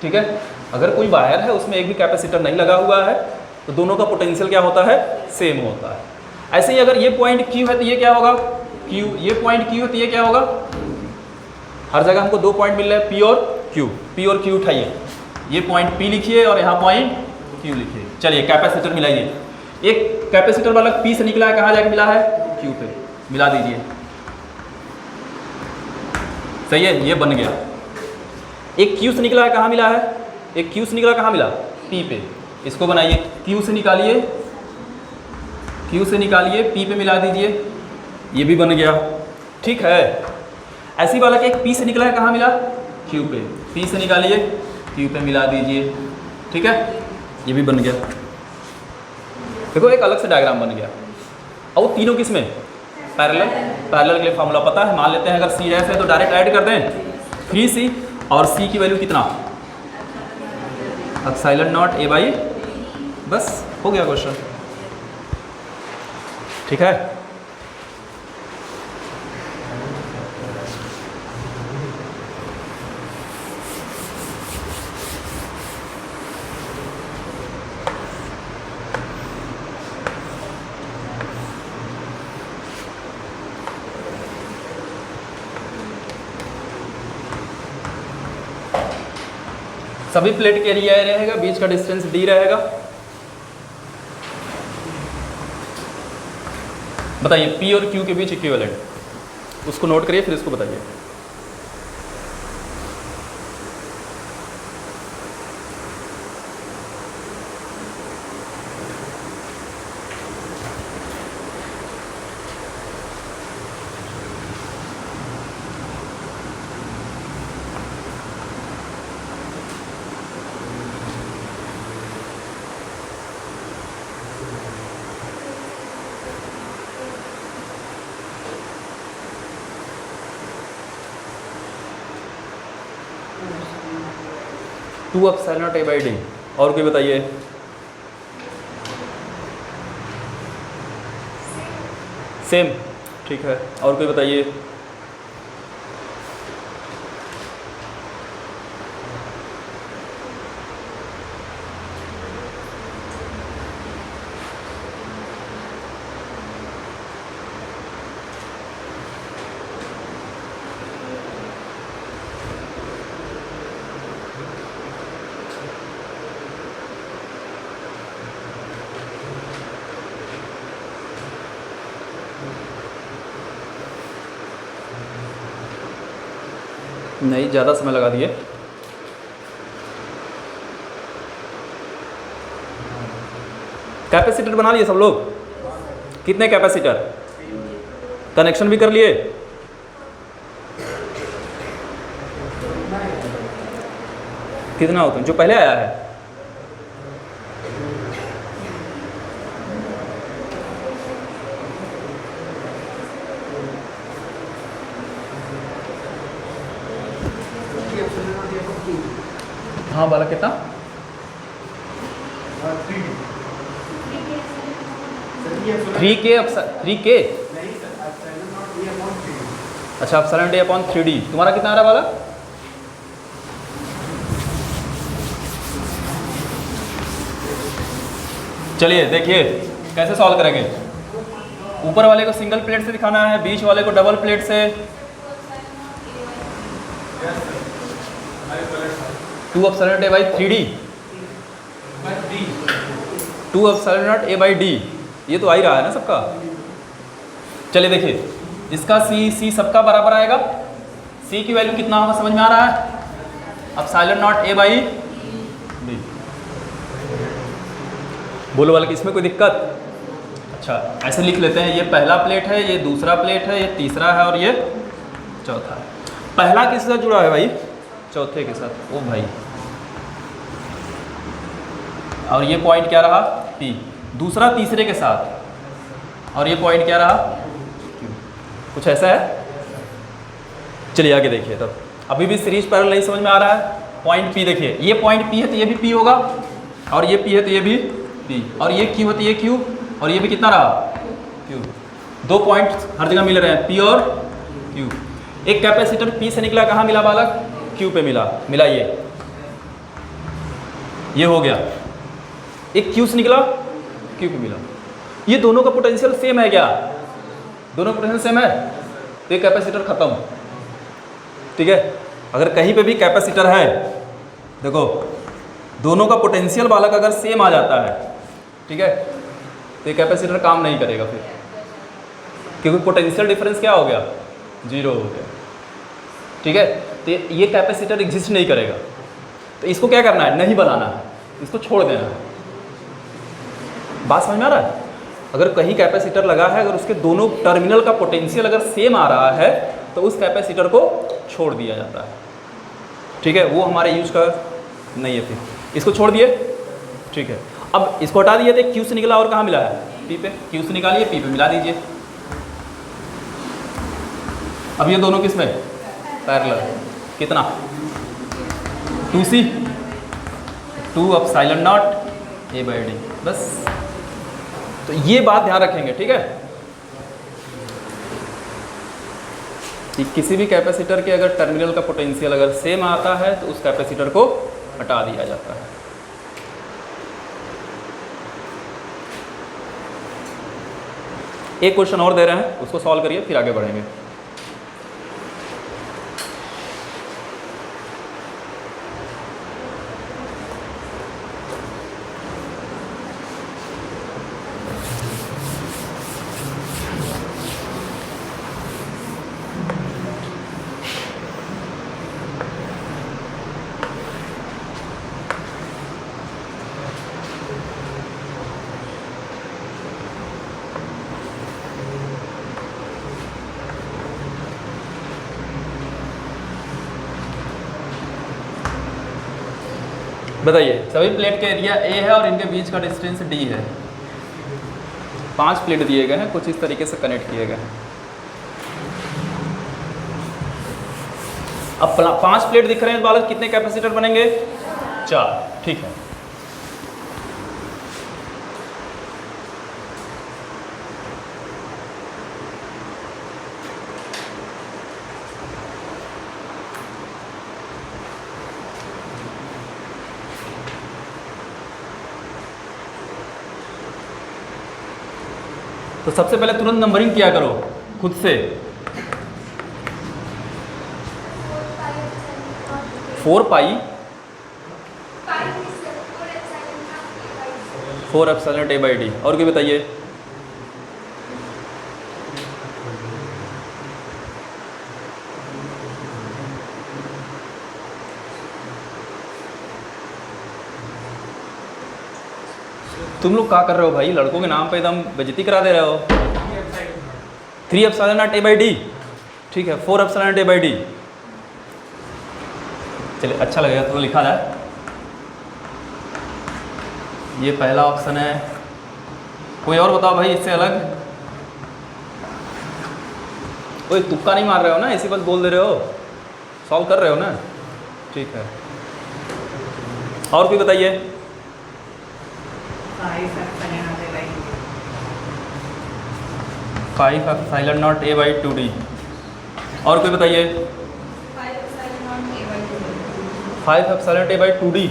ठीक है? अगर कोई वायर है उसमें एक भी कैपेसिटर नहीं लगा हुआ है तो दोनों का पोटेंशियल क्या होता है? सेम होता है। ऐसे ही अगर ये पॉइंट Q है तो ये क्या होगा? Q। ये पॉइंट Q है तो ये क्या होगा? हर जगह हमको 2 पॉइंट मिल रहे हैं, P और Q। P और Q उठाइए, ये पॉइंट P लिखिए और यहाँ पॉइंट Q लिखिए। चलिए कैपेसिटर मिलाइए। एक कैपेसिटर वाला P से निकला है, कहाँ जाके मिला है? Q पे। मिला दीजिए, सही है, ये बन गया। एक Q से निकला है, कहाँ मिला है? एक Q से निकला कहाँ मिला? P पे। इसको बनाइए, Q से निकालिए, Q से निकालिए, P पे मिला दीजिए, ये भी बन गया, ठीक है? ऐसी वाला एक P से निकला है, कहाँ मिला? Q पे। P से निकालिए, Q पे मिला दीजिए, ठीक है? ये भी बन गया। देखो एक अलग से डायग्राम बन गया। और वो तीनों किस में? पैरेलल। पैरेलल के लिए फॉर्मूला पता है, मान लेते हैं अगर C है तो डायरेक्ट ऐड कर दें 3C, और C की वैल्यू कितना? ε/0A/, बस हो गया क्वेश्चन, ठीक है? सभी प्लेट के एरिया रहेगा, बीच का डिस्टेंस डी रहेगा। बताइए पी और क्यू के बीच इक्विवेलेंट, उसको नोट करिए फिर इसको बताइए। Two epsilon naught A by D. और कोई बताइए। सेम, ठीक है। और कोई बताइए। नहीं, ज़्यादा समय लगा दिए। कैपेसिटर बना लिए सब लोग? कितने कैपेसिटर? कनेक्शन भी कर लिए? कितना होता है जो पहले आया है? हाँ वाला कितना? 3K 3K। अच्छा, एप्सिलॉन डी अपॉन 3D। तुम्हारा कितना आ रहा वाला? चलिए देखिए कैसे सॉल्व करेंगे। ऊपर वाले को सिंगल प्लेट से दिखाना है, बीच वाले को डबल प्लेट से। 2 epsilon A by 3D, 2 epsilon A by D, ये तो आ ही रहा है ना सबका। चलिए देखिए, इसका सी सबका बराबर आएगा। सी की वैल्यू कितना होगा समझ में आ रहा है? Epsilon naught A by D. बोलो वाले कि इसमें कोई दिक्कत? अच्छा, ऐसे लिख लेते हैं, ये पहला प्लेट है, ये दूसरा प्लेट है, ये तीसरा है और ये चौथा है। पहला किसके साथ जुड़ा है भाई? चौथे के साथ। ओ भाई, और ये पॉइंट क्या रहा? P। दूसरा तीसरे के साथ, और ये पॉइंट क्या रहा? Q। कुछ ऐसा है? चलिए आगे देखिए। तब अभी भी सीरीज पैरेलल नहीं समझ में आ रहा है। पॉइंट P देखिए, ये पॉइंट P है तो ये भी P होगा, और ये P है तो ये भी P, और ये Q है तो ये Q, और ये भी कितना रहा? Q। दो पॉइंट हर जगह मिल रहे हैं, P और Q। एक कैपेसिटर P से निकला, कहाँ मिला बालक? Q पे मिला। ये हो गया। एक Q से निकला, Q पे मिला। ये दोनों का पोटेंशियल सेम है क्या? दोनों पोटेंशियल सेम है तो ये कैपेसिटर खत्म। ठीक है, अगर कहीं पे भी कैपेसिटर है, देखो दोनों का पोटेंशियल बालक अगर सेम आ जाता है, ठीक है, तो ये कैपेसिटर काम नहीं करेगा फिर, क्योंकि पोटेंशियल डिफरेंस क्या हो गया? 0 हो गया। ठीक है, तो ये कैपेसिटर एग्जिस्ट नहीं करेगा। तो इसको क्या करना है? नहीं बनाना है, इसको छोड़ देना है। बात समझ में आ रहा है? अगर कहीं कैपेसिटर लगा है, अगर उसके दोनों टर्मिनल का पोटेंशियल अगर सेम आ रहा है, तो उस कैपेसिटर को छोड़ दिया जाता है। ठीक है, वो हमारे यूज का नहीं है। फिर इसको छोड़ दिए, ठीक है। अब इसको हटा दिए थे, Q से निकला और कहाँ मिला है? P पे। Q से निकालिए, P पे मिला दीजिए। अब ये दोनों किस में? पैरेलल। कितना? 2C, 2 epsilon naught A by D. बस, तो ये बात ध्यान रखेंगे। ठीक है, कि किसी भी कैपेसिटर के अगर टर्मिनल का पोटेंशियल अगर सेम आता है तो उस कैपेसिटर को हटा दिया जाता है। एक क्वेश्चन और दे रहे हैं, उसको सॉल्व करिए फिर आगे बढ़ेंगे। बताइए, सभी प्लेट का एरिया ए है और इनके बीच का डिस्टेंस डी है। 5 प्लेट दिए गए हैं, कुछ इस तरीके से कनेक्ट किए गए हैं। अब 5 प्लेट दिख रहे हैं बालक, कितने कैपेसिटर बनेंगे? 4। ठीक है। तो सबसे पहले तुरंत नंबरिंग किया करो खुद से। 4 पाई 4 एप्सिलॉन ए बाई डी। और क्या बताइए? तुम लोग क्या कर रहे हो भाई? लड़कों के नाम पे एकदम बेइज्जती करा दे रहे हो। 3 एप्सिलॉन ए बाई डी। ठीक है, 4 एप्सिलॉन ए बाई डी। चलिए, अच्छा लगेगा तो लिखा जाए। ये पहला ऑप्शन है। कोई और बताओ भाई इससे अलग। कोई तुक्का नहीं मार रहे हो ना, इसी बस बोल दे रहे हो, सॉल्व कर रहे हो ना? ठीक है। और कोई बताइए। 5 epsilon naught A by 2 D. और कोई बताइए। 5 एप्सिलॉन ए बाई 2 डी।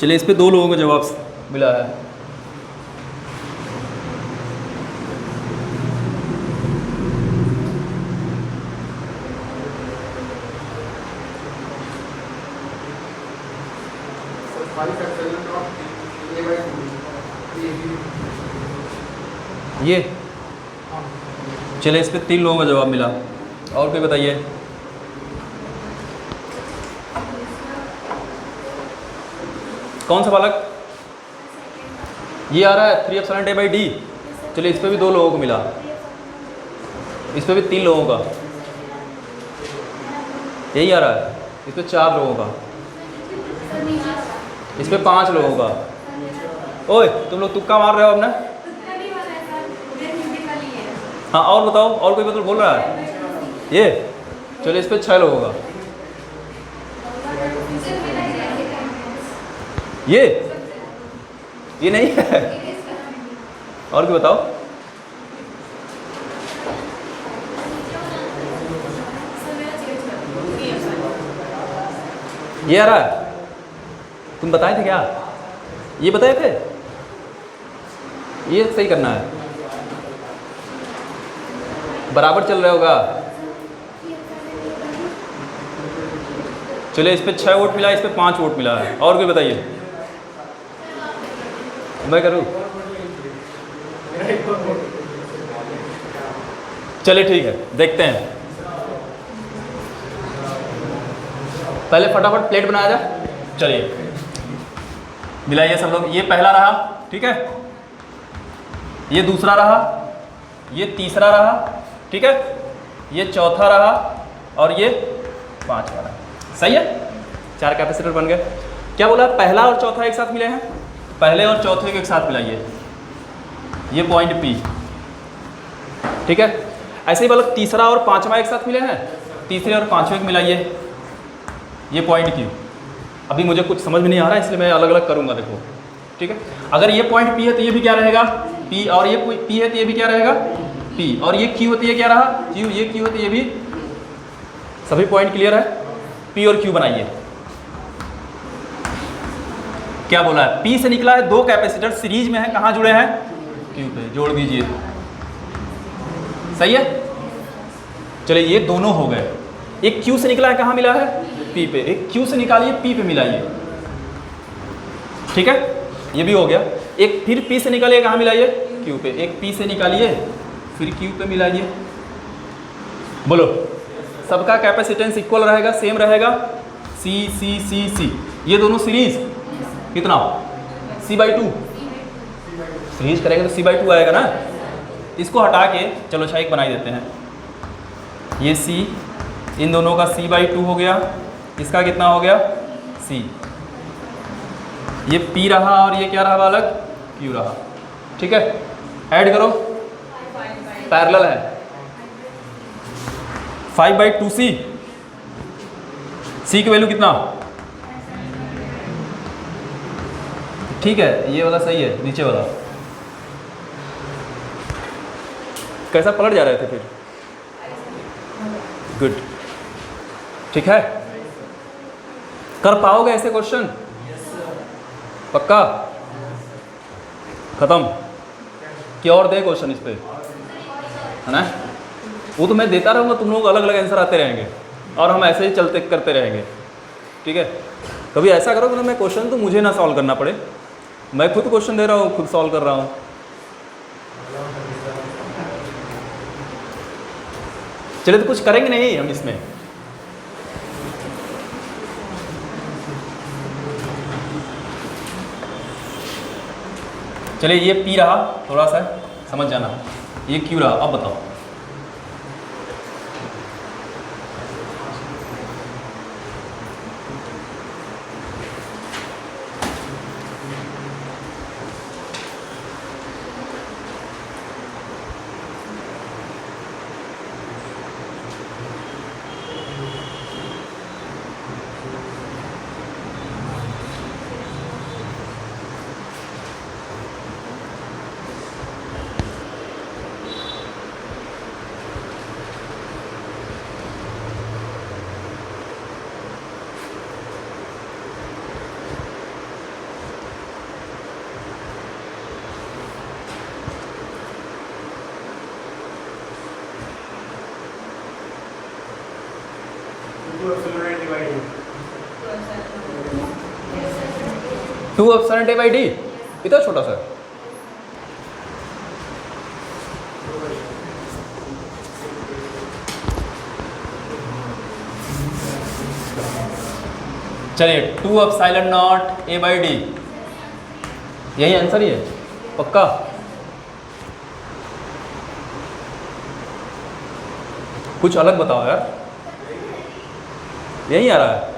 चलिए, इस पे 2 लोगों का जवाब मिला है। ये चलिए, इस पे 3 लोगों का जवाब मिला। और कोई बताइए। कौन सा बालक? ये आ रहा है 3 एप्सिलॉन ए बाई डी। चलिए, इस पे भी 2 लोगों को मिला। इस पे भी 3 लोगों का यही आ रहा है। इस पे 4 लोगों का। इस पे 5 लोगों का। ओए, तुम लोग तुक्का मार रहे हो अब ना? हाँ, और बताओ। और कोई मतलब बोल रहा है? ये चलिए, इस पे 6 लोगों का। ये नहीं है। और क्या बताओ। ये आ रहा है। तुम बताए थे क्या? ये बताए थे? ये सही करना है। बराबर चल रहा होगा। चलिए, इस पे 6 वोट मिला, इस पे 5 वोट मिला है। और कोई बताइए। मैं करूँ? चलिए, ठीक है, देखते हैं। पहले फटाफट प्लेट बनाया जाए। चलिए, मिलाइए सब लोग। ये पहला रहा, ठीक है। ये दूसरा रहा, ये तीसरा रहा, ठीक है। ये चौथा रहा और ये 5वां रहा। सही है, 4 कैपेसिटर बन गए। क्या बोला? पहला और चौथा एक साथ मिले हैं। पहले और चौथे को एक साथ मिलाइए। ये पॉइंट P, ठीक है। ऐसे ही मतलब तीसरा और 5वां एक साथ मिले हैं। तीसरे और 5वें को मिलाइए। ये पॉइंट Q। अभी मुझे कुछ समझ में नहीं आ रहा है, इसलिए मैं अलग अलग करूँगा। देखो, ठीक है। अगर ये पॉइंट P है तो ये भी क्या रहेगा? P। और ये P है तो ये भी क्या रहेगा? P। और ये Q होती है, क्या रहा? Q। ये Q होती है, ये भी। सभी पॉइंट क्लियर है? P और Q बनाइए। क्या बोला है? P से निकला है 2 कैपेसिटर सीरीज में है। कहाँ जुड़े हैं? Q पे। जोड़ दीजिए। सही है। चलिए, ये दोनों हो गए। एक Q से निकला है, कहाँ मिला है? P पे। एक Q से निकालिए, P पे मिलाइए। ठीक है, ये भी हो गया। एक फिर P से निकालिए, कहाँ मिलाइए? Q पे। एक P से निकालिए, फिर Q पे मिलाइए। बोलो, सबका कैपेसिटेंस इक्वल रहेगा, सेम रहेगा। C C C C। ये दोनों सीरीज कितना? C/2। सीरीज करेंगे तो C/2 आएगा ना। इसको हटा के चलो अच्छा एक बनाई देते हैं। ये C, इन दोनों का C/2 हो गया। इसका कितना हो गया? C। ये P रहा और ये क्या रहा बालक, Q रहा। ठीक है, ऐड करो, पैरेलल है। 5/2C, C की वैल्यू कितना, ठीक है, ये वाला सही है, नीचे वाला कैसा पलट जा रहे थे फिर, गुड। ठीक है, कर पाओगे ऐसे क्वेश्चन, पक्का, खत्म, क्या और दे क्वेश्चन इस पे, है ना? वो तो मैं देता रहूँगा, तुम लोग अलग अलग आंसर आते रहेंगे और हम ऐसे ही चलते करते रहेंगे। ठीक है, कभी ऐसा करो कि मैं क्वेश्चन तो मुझे ना सॉल्व करना पड़े, मैं खुद क्वेश्चन दे रहा हूँ, खुद सॉल्व कर रहा हूँ। चलिए, तो कुछ करेंगे नहीं हम इसमें, चलिए ये P रहा, थोड़ा सा समझ जाना, ये Q रहा। अब बताओ, two option A by D, इतना छोटा सा, चलिए 2 epsilon naught A by D, यही आंसर ही है, पक्का? कुछ अलग बताओ यार, यही आ रहा है।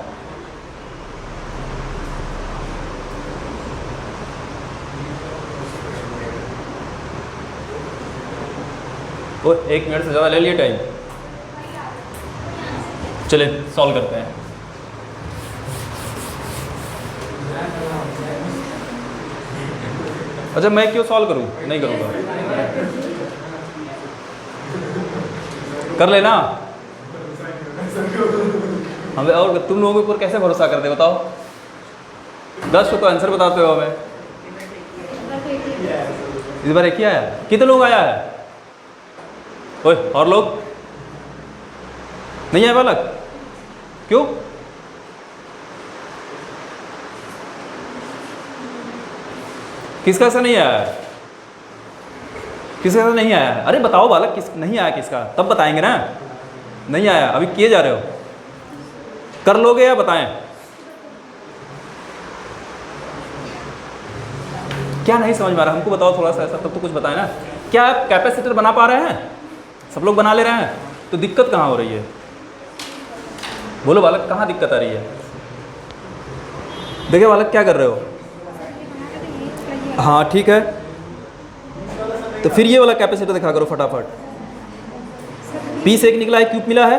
वो 1 मिनट से ज़्यादा ले लिए टाइम, चलिए सॉल्व करते हैं। अच्छा, मैं क्यों सॉल्व करूं, नहीं करूंगा, कर लेना। हमें और तुम लोगों के ऊपर कैसे भरोसा करते बताओ, 10 को तो आंसर बताते हो हमें, इस बार एक ही आया, कितने लोग आया है? ओए, और लोग नहीं आए बालक, क्यों? किसका ऐसा नहीं आया है, किसका ऐसा नहीं आया है? अरे बताओ बालक, किस नहीं आया, किसका, तब बताएंगे ना। नहीं आया, अभी किए जा रहे हो, कर लोगे या बताएं? क्या नहीं समझ में आ रहा, हमको बताओ थोड़ा सा ऐसा, तब तो कुछ बताएं ना। क्या आप कैपेसिटर बना पा रहे हैं? सब लोग बना ले रहे हैं, तो दिक्कत कहाँ हो रही है? बोलो बालक, कहाँ दिक्कत आ रही है? देखिए बालक, क्या कर रहे हो? हाँ ठीक है, तो फिर ये वाला कैपेसिटर दिखा करो फटाफट। P से एक निकला है, Q मिला है,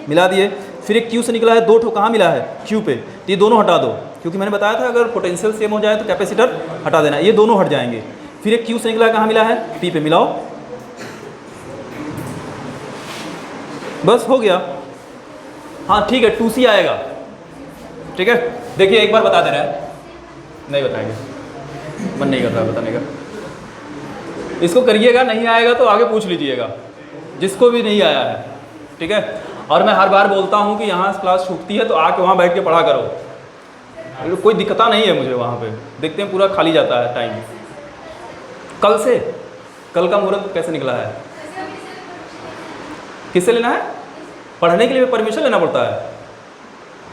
मिला दिए। फिर एक Q से निकला है, 2 ठो कहाँ मिला है? Q पे। तो ये दोनों हटा दो, क्योंकि मैंने बताया था अगर पोटेंशियल सेम हो जाए तो कैपेसिटर हटा देना, ये दोनों हट जाएंगे। फिर एक Q से निकला है, कहाँ मिला है? P पे, मिलाओ, बस हो गया। हाँ ठीक है, 2C आएगा, ठीक है। देखिए एक बार बता दे रहा है, नहीं बताएंगे, मन नहीं कर रहा बताने का। इसको करिएगा, नहीं आएगा तो आगे पूछ लीजिएगा, जिसको भी नहीं आया है, ठीक है। और मैं हर बार बोलता हूँ कि यहाँ क्लास छूटती है तो आके वहाँ बैठ के पढ़ा करो, कोई दिक्कत नहीं है मुझे वहाँ पे। देखते हैं पूरा खाली जाता है टाइम। कल से, कल का मुहूर्त कैसे निकला है? किससे लेना है? पढ़ने के लिए परमिशन लेना पड़ता है,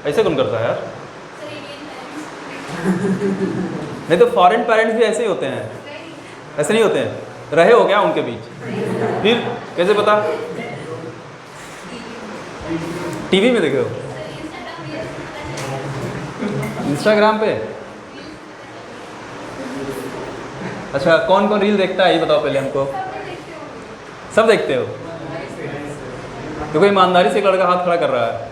ऐसे कौन करता है यार? नहीं तो फॉरेन पेरेंट्स भी ऐसे ही होते हैं, ऐसे नहीं होते हैं? रहे हो क्या उनके बीच? फिर कैसे पता? टीवी में देखे हो, इंस्टाग्राम पे? अच्छा, कौन कौन रील देखता है ये बताओ पहले हमको। सब देखते हो? देखो ईमानदारी से एक लड़का हाथ खड़ा कर रहा है।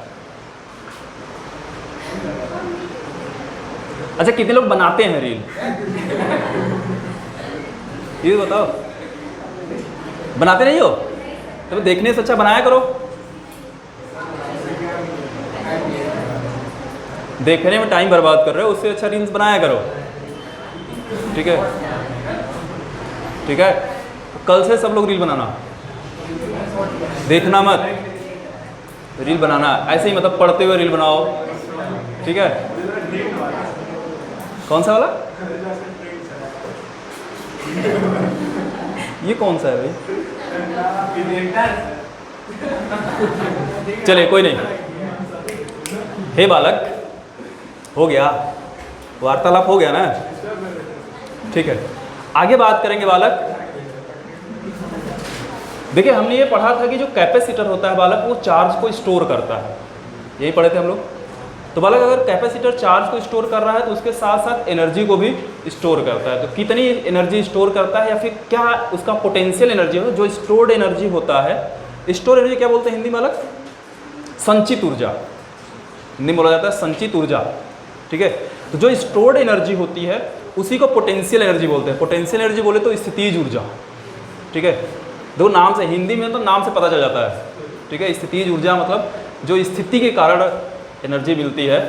अच्छा, कितने लोग बनाते हैं रील ये बताओ। बनाते नहीं हो तो देखने से अच्छा बनाया करो। देखने में टाइम बर्बाद कर रहे हो, उससे अच्छा रील्स बनाया करो। ठीक है, ठीक है। कल से सब लोग रील बनाना, देखना मत, रील बनाना। ऐसे ही मतलब पढ़ते हुए रील बनाओ। ठीक है। कौन सा वाला? ये कौन सा है भाई? चलिए कोई नहीं। हे बालक, हो गया वार्तालाप, हो गया ना? ठीक है, आगे बात करेंगे बालक। देखिए हमने ये पढ़ा था कि जो कैपेसिटर होता है बालक, वो चार्ज को स्टोर करता है। यही पढ़े थे हम लोग। तो बालक अगर कैपेसिटर चार्ज को स्टोर कर रहा है तो उसके साथ साथ एनर्जी को भी स्टोर करता है। तो कितनी एनर्जी स्टोर करता है या फिर क्या उसका पोटेंशियल एनर्जी हो, जो स्टोर्ड एनर्जी होता है। स्टोर एनर्जी क्या बोलते हैं हिंदी बालक? संचित ऊर्जा। हिंदी में बोला जाता है संचित ऊर्जा। ठीक है। तो जो स्टोर्ड एनर्जी होती है उसी को पोटेंशियल एनर्जी बोलते हैं। पोटेंशियल एनर्जी बोले तो स्थितिज ऊर्जा। ठीक है, दो नाम से, हिंदी में तो नाम से पता चल जाता है। ठीक है, स्थितिज ऊर्जा मतलब जो स्थिति के कारण एनर्जी मिलती है।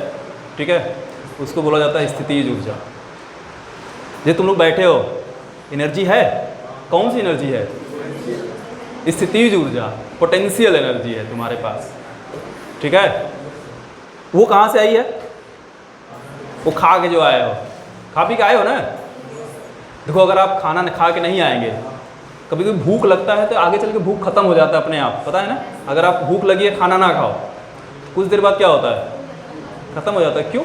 ठीक है, उसको बोला जाता है स्थितिज ऊर्जा। ये तुम लोग बैठे हो, एनर्जी है, कौन सी एनर्जी है? स्थितिज ऊर्जा, पोटेंशियल एनर्जी है तुम्हारे पास। ठीक है, वो कहाँ से आई है? वो खा के जो आए हो, खा पी के आए हो ना। देखो अगर आप खाना खा के नहीं आएंगे, कभी कभी भूख लगता है तो आगे चल के भूख खत्म हो जाता है अपने आप, पता है ना। अगर आप भूख लगी है, खाना ना खाओ, कुछ देर बाद क्या होता है? खत्म हो जाता है। क्यों?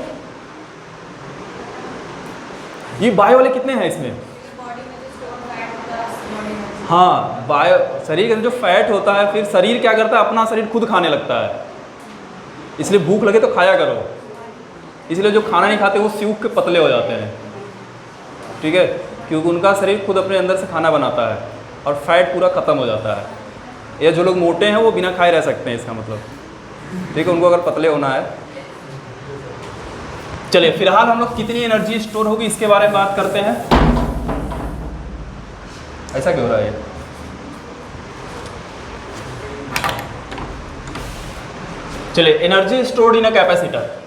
ये बायो वाले कितने हैं इसमें? हाँ, बायो शरीर के अंदर जो फैट होता है, फिर शरीर क्या करता है? अपना शरीर खुद खाने लगता है। इसलिए भूख लगे तो खाया करो। इसलिए जो खाना नहीं खाते वो सूख के पतले हो जाते हैं। ठीक है, क्योंकि उनका शरीर खुद अपने अंदर से खाना बनाता है और फैट पूरा खत्म हो जाता है। या जो लोग मोटे हैं वो बिना खाए रह सकते हैं, इसका मतलब। ठीक है, उनको अगर पतले होना है। चलिए फिलहाल हम लोग कितनी एनर्जी स्टोर होगी इसके बारे में बात करते हैं। ऐसा क्यों हो रहा है? चलिए, energy stored in a capacitor.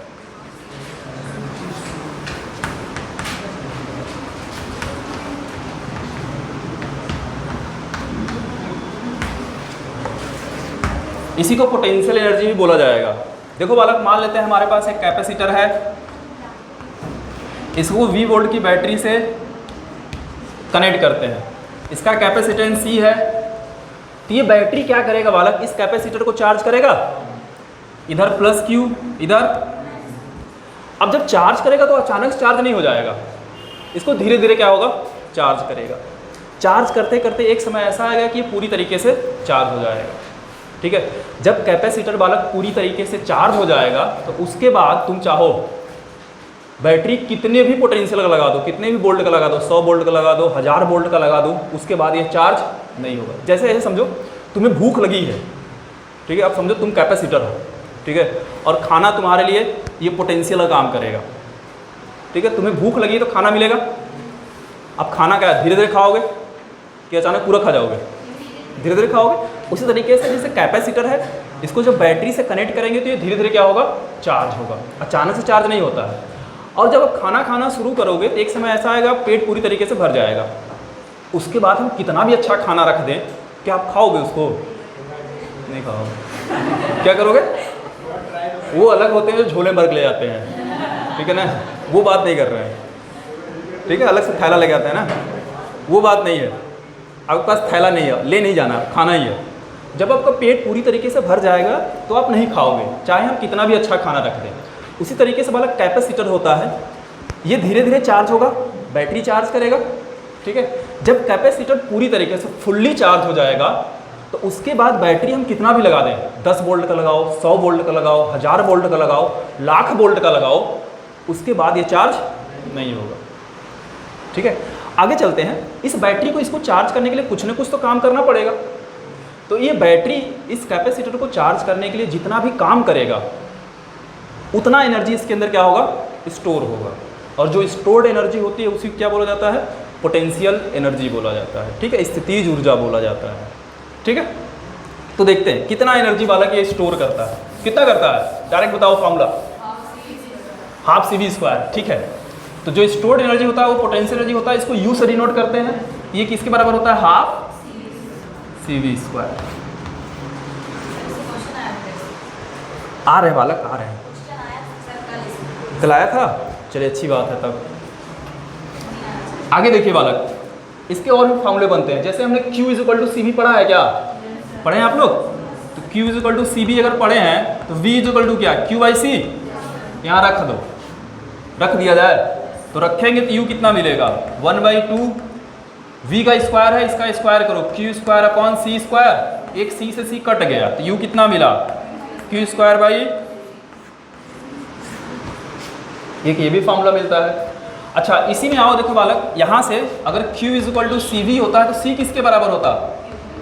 इसी को पोटेंशियल एनर्जी भी बोला जाएगा। देखो बालक, मान लेते हैं हमारे पास एक कैपेसिटर है, इसको V वोल्ट की बैटरी से कनेक्ट करते हैं। इसका कैपेसिटेंस C है। तो ये बैटरी क्या करेगा बालक? इस कैपेसिटर को चार्ज करेगा, इधर प्लस Q, इधर। अब जब चार्ज करेगा तो अचानक चार्ज नहीं हो जाएगा, इसको धीरे धीरे क्या होगा? चार्ज करेगा। चार्ज करते करते एक समय ऐसा आएगा कि ये पूरी तरीके से चार्ज हो जाएगा। ठीक है, जब कैपेसिटर बालक पूरी तरीके से चार्ज हो जाएगा तो उसके बाद तुम चाहो बैटरी कितने भी पोटेंशियल का लगा दो, कितने भी वोल्ट का लगा दो, 100 वोल्ट का लगा दो, 1000 वोल्ट का लगा दो, उसके बाद ये चार्ज नहीं होगा। जैसे ऐसे समझो तुम्हें भूख लगी है। ठीक है, अब समझो तुम कैपेसिटर हो। ठीक है, और खाना तुम्हारे लिए ये पोटेंशियल का काम करेगा। ठीक है, तुम्हें भूख लगी है तो खाना मिलेगा। अब खाना क्या धीरे धीरे खाओगे कि अचानक पूरा खा जाओगे? धीरे धीरे खाओगे। उसी तरीके से जैसे कैपेसिटर है, इसको जब बैटरी से कनेक्ट करेंगे तो ये धीरे धीरे क्या होगा? चार्ज होगा। अचानक से चार्ज नहीं होता है। और जब आप खाना खाना शुरू करोगे तो एक समय ऐसा आएगा पेट पूरी तरीके से भर जाएगा। उसके बाद हम कितना भी अच्छा खाना रख दें, क्या आप खाओगे उसको? नहीं खाओगे। क्या करोगे? वो अलग होते हैं जो झोले भर के ले जाते हैं। ठीक है ना, वो बात नहीं कर रहे हैं। ठीक है, अलग से थैला ले जाते हैं ना, वो बात नहीं है। आपके पास थैला नहीं है, ले नहीं जाना, खाना ही है। जब आपका पेट पूरी तरीके से भर जाएगा तो आप नहीं खाओगे, चाहे हम कितना भी अच्छा खाना रख दें। उसी तरीके से बालक कैपेसिटर होता है, ये धीरे धीरे चार्ज होगा, बैटरी चार्ज करेगा। ठीक है, जब कैपेसिटर पूरी तरीके से फुल्ली चार्ज हो जाएगा तो उसके बाद बैटरी हम कितना भी लगा दें, 10 वोल्ट का लगाओ, 100 वोल्ट का लगाओ, 1000 वोल्ट का लगाओ, लाख वोल्ट का लगाओ, उसके बाद ये चार्ज नहीं होगा। ठीक है, आगे चलते हैं। इस बैटरी को इसको चार्ज करने के लिए कुछ ना कुछ तो काम करना पड़ेगा। तो ये बैटरी इस कैपेसिटर को चार्ज करने के लिए जितना भी काम करेगा उतना एनर्जी इसके अंदर क्या होगा, स्टोर होगा। और जो स्टोर्ड एनर्जी होती है उसी क्या बोला जाता है, पोटेंशियल एनर्जी बोला जाता है, ठीक है, स्थितिज ऊर्जा बोला जाता है, ठीक है। तो देखते हैं कितना एनर्जी वाला ये स्टोर करता है, कितना करता है, डायरेक्ट बताओ formula, half C V square, ठीक है। तो जो स्टोर्ड एनर्जी होता है वो पोटेंशियल एनर्जी होता है, इसको यू से डिनोट करते हैं। ये किसके बराबर होता है, हाफ सी वी स्क्वायर। आ रहे बालक, आ रहे हैं, कल आया था, चलिए अच्छी बात है। तब आगे देखिए बालक, इसके और भी फॉर्मूले बनते हैं। जैसे हमने Q is to C V पढ़ा है, क्या पढ़े हैं आप लोग? तो Q is to C V अगर पढ़े हैं तो V इज टू क्या, Q बाई सी, यहाँ रख दो, रख दिया जाए तो रखेंगे तो U कितना मिलेगा, 1/2 V का स्क्वायर है, इसका स्क्वायर करो, Q स्क्वायर अपॉन सी स्क्वायर, एक C से C कट गया तो U कितना मिला, Q स्क्वायर बाई, एक ये भी फॉर्मूला मिलता है। अच्छा इसी में आओ, देखो बालक, यहाँ से अगर Q is to C V होता है तो C किसके बराबर होता,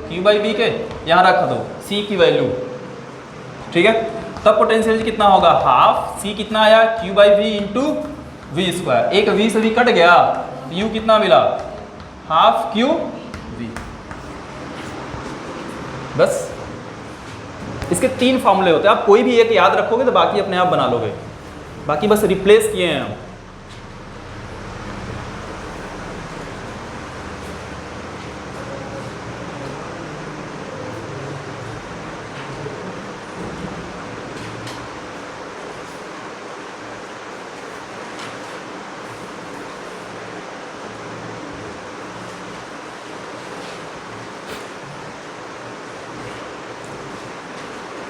Q बाई V के, यहाँ रख दो C की वैल्यू, ठीक है। तब पोटेंशियल कितना होगा, हाफ C कितना आया, Q by V into V square, एक V से V कट गया तो U कितना मिला, हाफ Q V। बस इसके 3 फॉर्मूले होते हैं, आप कोई भी एक याद रखोगे तो बाकी अपने आप बना लोगे, बाकी बस रिप्लेस किए हैं हम।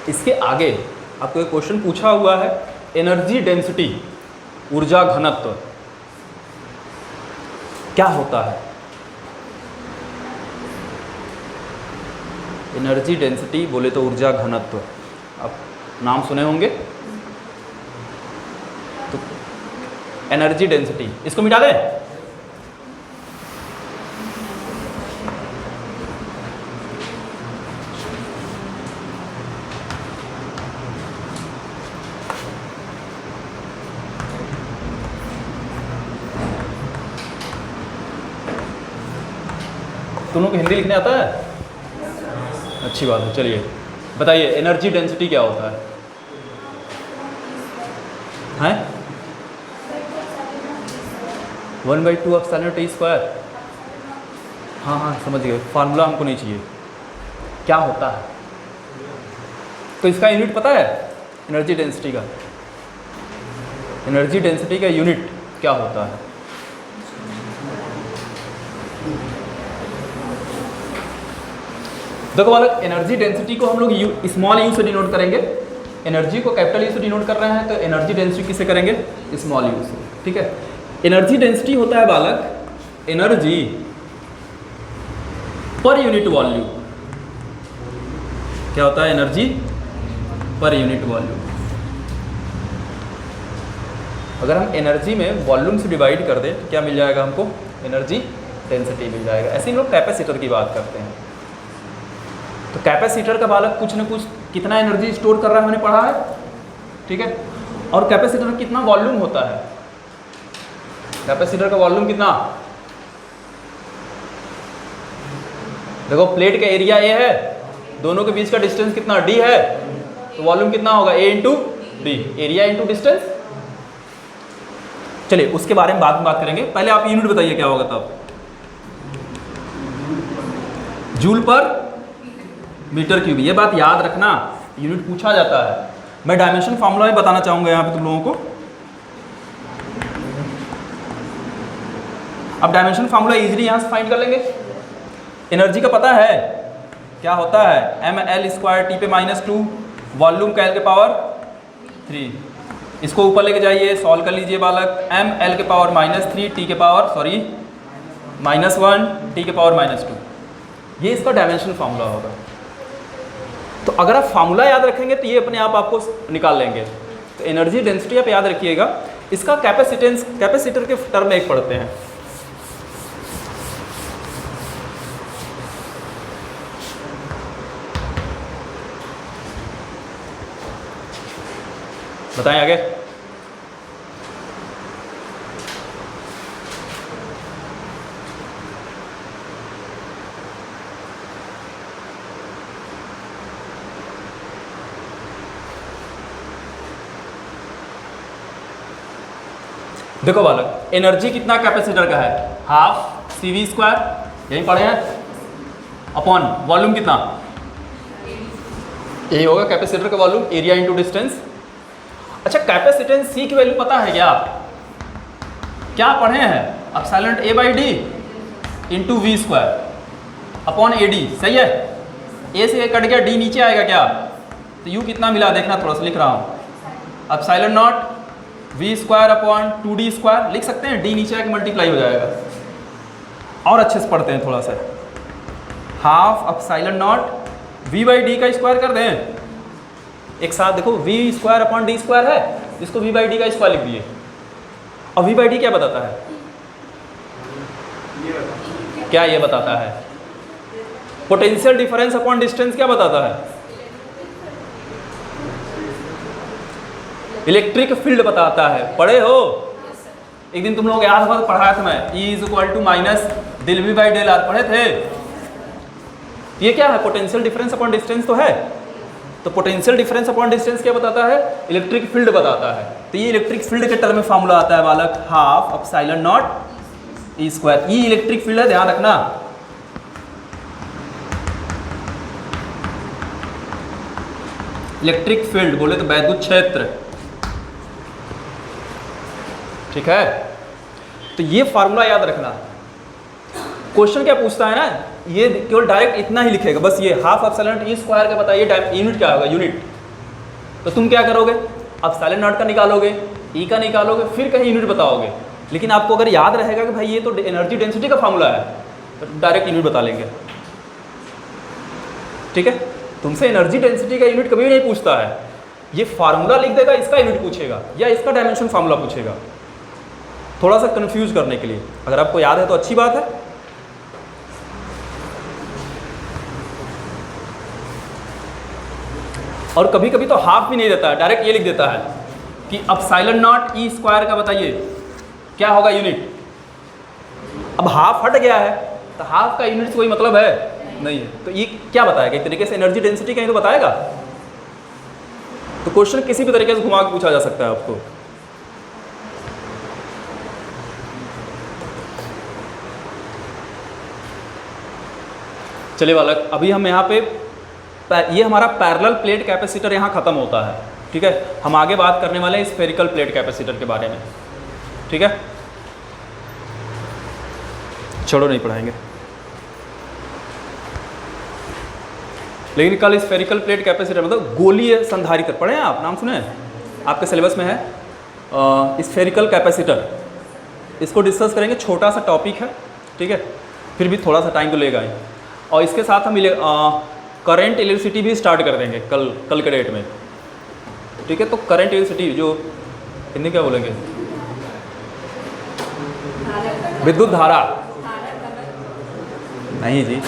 इसके आगे आपको एक क्वेश्चन पूछा हुआ है, एनर्जी डेंसिटी, ऊर्जा घनत्व क्या होता है। एनर्जी डेंसिटी बोले तो ऊर्जा घनत्व, आप नाम सुने होंगे। तो एनर्जी डेंसिटी, इसको मिटा दें, दोनों को हिंदी लिखने आता है, अच्छी बात है। चलिए बताइए एनर्जी डेंसिटी क्या होता है, हैं 1/2 एप्सिलॉन टी स्क्वायर, हाँ हाँ समझ गए, फार्मूला हमको नहीं चाहिए, क्या होता है। तो इसका यूनिट पता है एनर्जी डेंसिटी का, एनर्जी डेंसिटी का यूनिट क्या होता है। देखो बालक, एनर्जी डेंसिटी को हम लोग स्मॉल यू से डिनोट करेंगे, एनर्जी को कैपिटल यू से डिनोट कर रहे हैं तो एनर्जी डेंसिटी किसे करेंगे, स्मॉल यू से, ठीक है। एनर्जी डेंसिटी होता है बालक एनर्जी पर यूनिट वॉल्यूम, क्या होता है, एनर्जी पर यूनिट वॉल्यूम। अगर हम एनर्जी में वॉल्यूम से डिवाइड कर दें तो क्या मिल जाएगा हमको, एनर्जी डेंसिटी मिल जाएगा। ऐसे ही लोग कैपेसिटर की बात करते हैं। तो कैपेसिटर का बालक कुछ न कुछ कितना एनर्जी स्टोर कर रहा है हमने पढ़ा है, ठीक है। और कैपेसिटर में कितना वॉल्यूम होता है, कैपेसिटर का वॉल्यूम कितना, देखो प्लेट का एरिया ए है, दोनों के बीच का डिस्टेंस कितना डी है, तो वॉल्यूम कितना होगा a into d, area into distance. चलिए उसके बारे में बाद में बात करेंगे, पहले आप यूनिट बताइए क्या होगा तब, जूल पर मीटर क्यूब, ये बात याद रखना, यूनिट पूछा जाता है। मैं डायमेंशन फार्मूला भी बताना चाहूंगा यहाँ पे तुम लोगों को। अब डायमेंशन फार्मूला इजीली यहाँ से फाइंड कर लेंगे। एनर्जी का पता है क्या होता है, ml स्क्वायर टी पे -2, वॉल्यूम का L के पावर 3, इसको ऊपर लेके जाइए, सॉल्व कर लीजिए बालक, ml के पावर -3 टी के पावर -1 टी के पावर -2, ये इसका डायमेंशन फार्मूला होगा। तो अगर आप फार्मूला याद रखेंगे तो ये अपने आप आपको निकाल लेंगे। तो एनर्जी डेंसिटी आप याद रखिएगा। इसका कैपेसिटेंस, कैपेसिटर के टर्म में एक पढ़ते हैं, बताएं आगे। देखो बालक, एनर्जी कितना कैपेसिटर का है, हाफ सी वी स्क्वायर, यही पढ़े हैं, अपॉन वॉल्यूम कितना, यही होगा कैपेसिटर का वॉल्यूम, एरिया इंटू डिस्टेंस। अच्छा, कैपेसिटेंस सी की वैल्यू पता है क्या, क्या पढ़े हैं, epsilon A by D into V square upon A D, सही है। ए से कट गया, डी नीचे आएगा क्या, तो यू कितना मिला देखना, थोड़ा सा लिख रहा हूँ, epsilon naught V square upon 2d square, लिख सकते हैं, डी नीचे आके मल्टीप्लाई हो जाएगा। और अच्छे से पढ़ते हैं थोड़ा सा, half epsilon naught V by D का स्क्वायर कर दें, एक साथ देखो, V square upon D square है, इसको वी बाई डी का स्क्वायर लिख दिए। और वी बाई डी क्या बताता है, क्या ये बताता है, पोटेंशियल डिफरेंस अपॉन डिस्टेंस क्या बताता है, इलेक्ट्रिक फील्ड बताता है। पढ़े हो, एक दिन तुम लोग याद होगा पढ़ाया था मैं, E is equal to minus del V by del R, पढ़े थे। ये क्या है, पोटेंशियल डिफरेंस अपॉन डिस्टेंस तो है, तो पोटेंशियल डिफरेंस अपॉन डिस्टेंस क्या बताता है, इलेक्ट्रिक फील्ड बताता है। तो ये इलेक्ट्रिक फील्ड के टर्म में फार्मूला आता है बालक, half epsilon not E square. E electric field है, ध्यान रखना। इलेक्ट्रिक फील्ड बोले तो वैद्युत क्षेत्र, ठीक है। तो ये फार्मूला याद रखना। क्वेश्चन क्या पूछता है ना, ये केवल डायरेक्ट इतना ही लिखेगा, बस ये हाफ एप्सिलॉन ई स्क्वायर का बताइए यूनिट क्या होगा, यूनिट। तो तुम क्या करोगे, एप्सिलॉन नॉट का निकालोगे, ई का निकालोगे, फिर कहीं यूनिट बताओगे। लेकिन आपको अगर याद रहेगा कि भाई ये तो एनर्जी डेंसिटी का फार्मूला है, तो डायरेक्ट यूनिट बता लेंगे, ठीक है। तुमसे एनर्जी डेंसिटी का यूनिट कभी नहीं पूछता है, ये फार्मूला लिख देगा, इसका यूनिट पूछेगा या इसका डायमेंशन फार्मूला पूछेगा, थोड़ा सा कंफ्यूज करने के लिए। अगर आपको याद है तो अच्छी बात है। और कभी कभी तो हाफ भी नहीं देता है, डायरेक्ट ये लिख देता है कि एप्सिलॉन नॉट ई स्क्वायर का बताइए क्या होगा यूनिट। अब हाफ हट गया है, तो हाफ का यूनिट से कोई मतलब है नहीं है, तो ये क्या बताएगा, एक तरीके से एनर्जी डेंसिटी कहीं तो बताएगा। तो क्वेश्चन किसी भी तरीके से घुमा के पूछा जा सकता है आपको। चलिए बालक, अभी हम यहाँ पे ये हमारा पैरेलल प्लेट कैपेसिटर यहाँ ख़त्म होता है, ठीक है। हम आगे बात करने वाले हैं स्फेरिकल प्लेट कैपेसिटर के बारे में, ठीक है। छोड़ो, नहीं पढ़ाएंगे। लेकिन कल स्फेरिकल प्लेट कैपेसिटर मतलब गोलीय संधारित्र पढ़े हैं आप, नाम सुने हैं, आपके सिलेबस में है स्फेरिकल कैपेसिटर। इसको डिस्कस करेंगे, छोटा सा टॉपिक है, ठीक है, फिर भी थोड़ा सा टाइम तो लेगा ही। और इसके साथ हम करंट इलेक्ट्रिसिटी भी स्टार्ट कर देंगे कल के डेट में, ठीक है। तो करंट इलेक्ट्रिसिटी जो हिंदी क्या बोलेंगे, विद्युत धारा नहीं जी,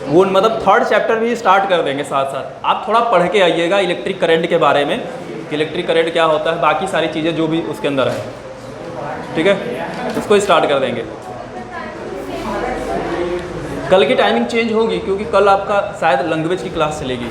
वो मतलब थर्ड चैप्टर भी स्टार्ट कर देंगे साथ साथ। आप थोड़ा पढ़ के आइएगा इलेक्ट्रिक करंट के बारे में कि इलेक्ट्रिक करंट क्या होता है, बाकी सारी चीज़ें जो भी उसके अंदर है, ठीक है, इसको स्टार्ट कर देंगे। कल की टाइमिंग चेंज होगी क्योंकि कल आपका शायद लैंग्वेज की क्लास चलेगी।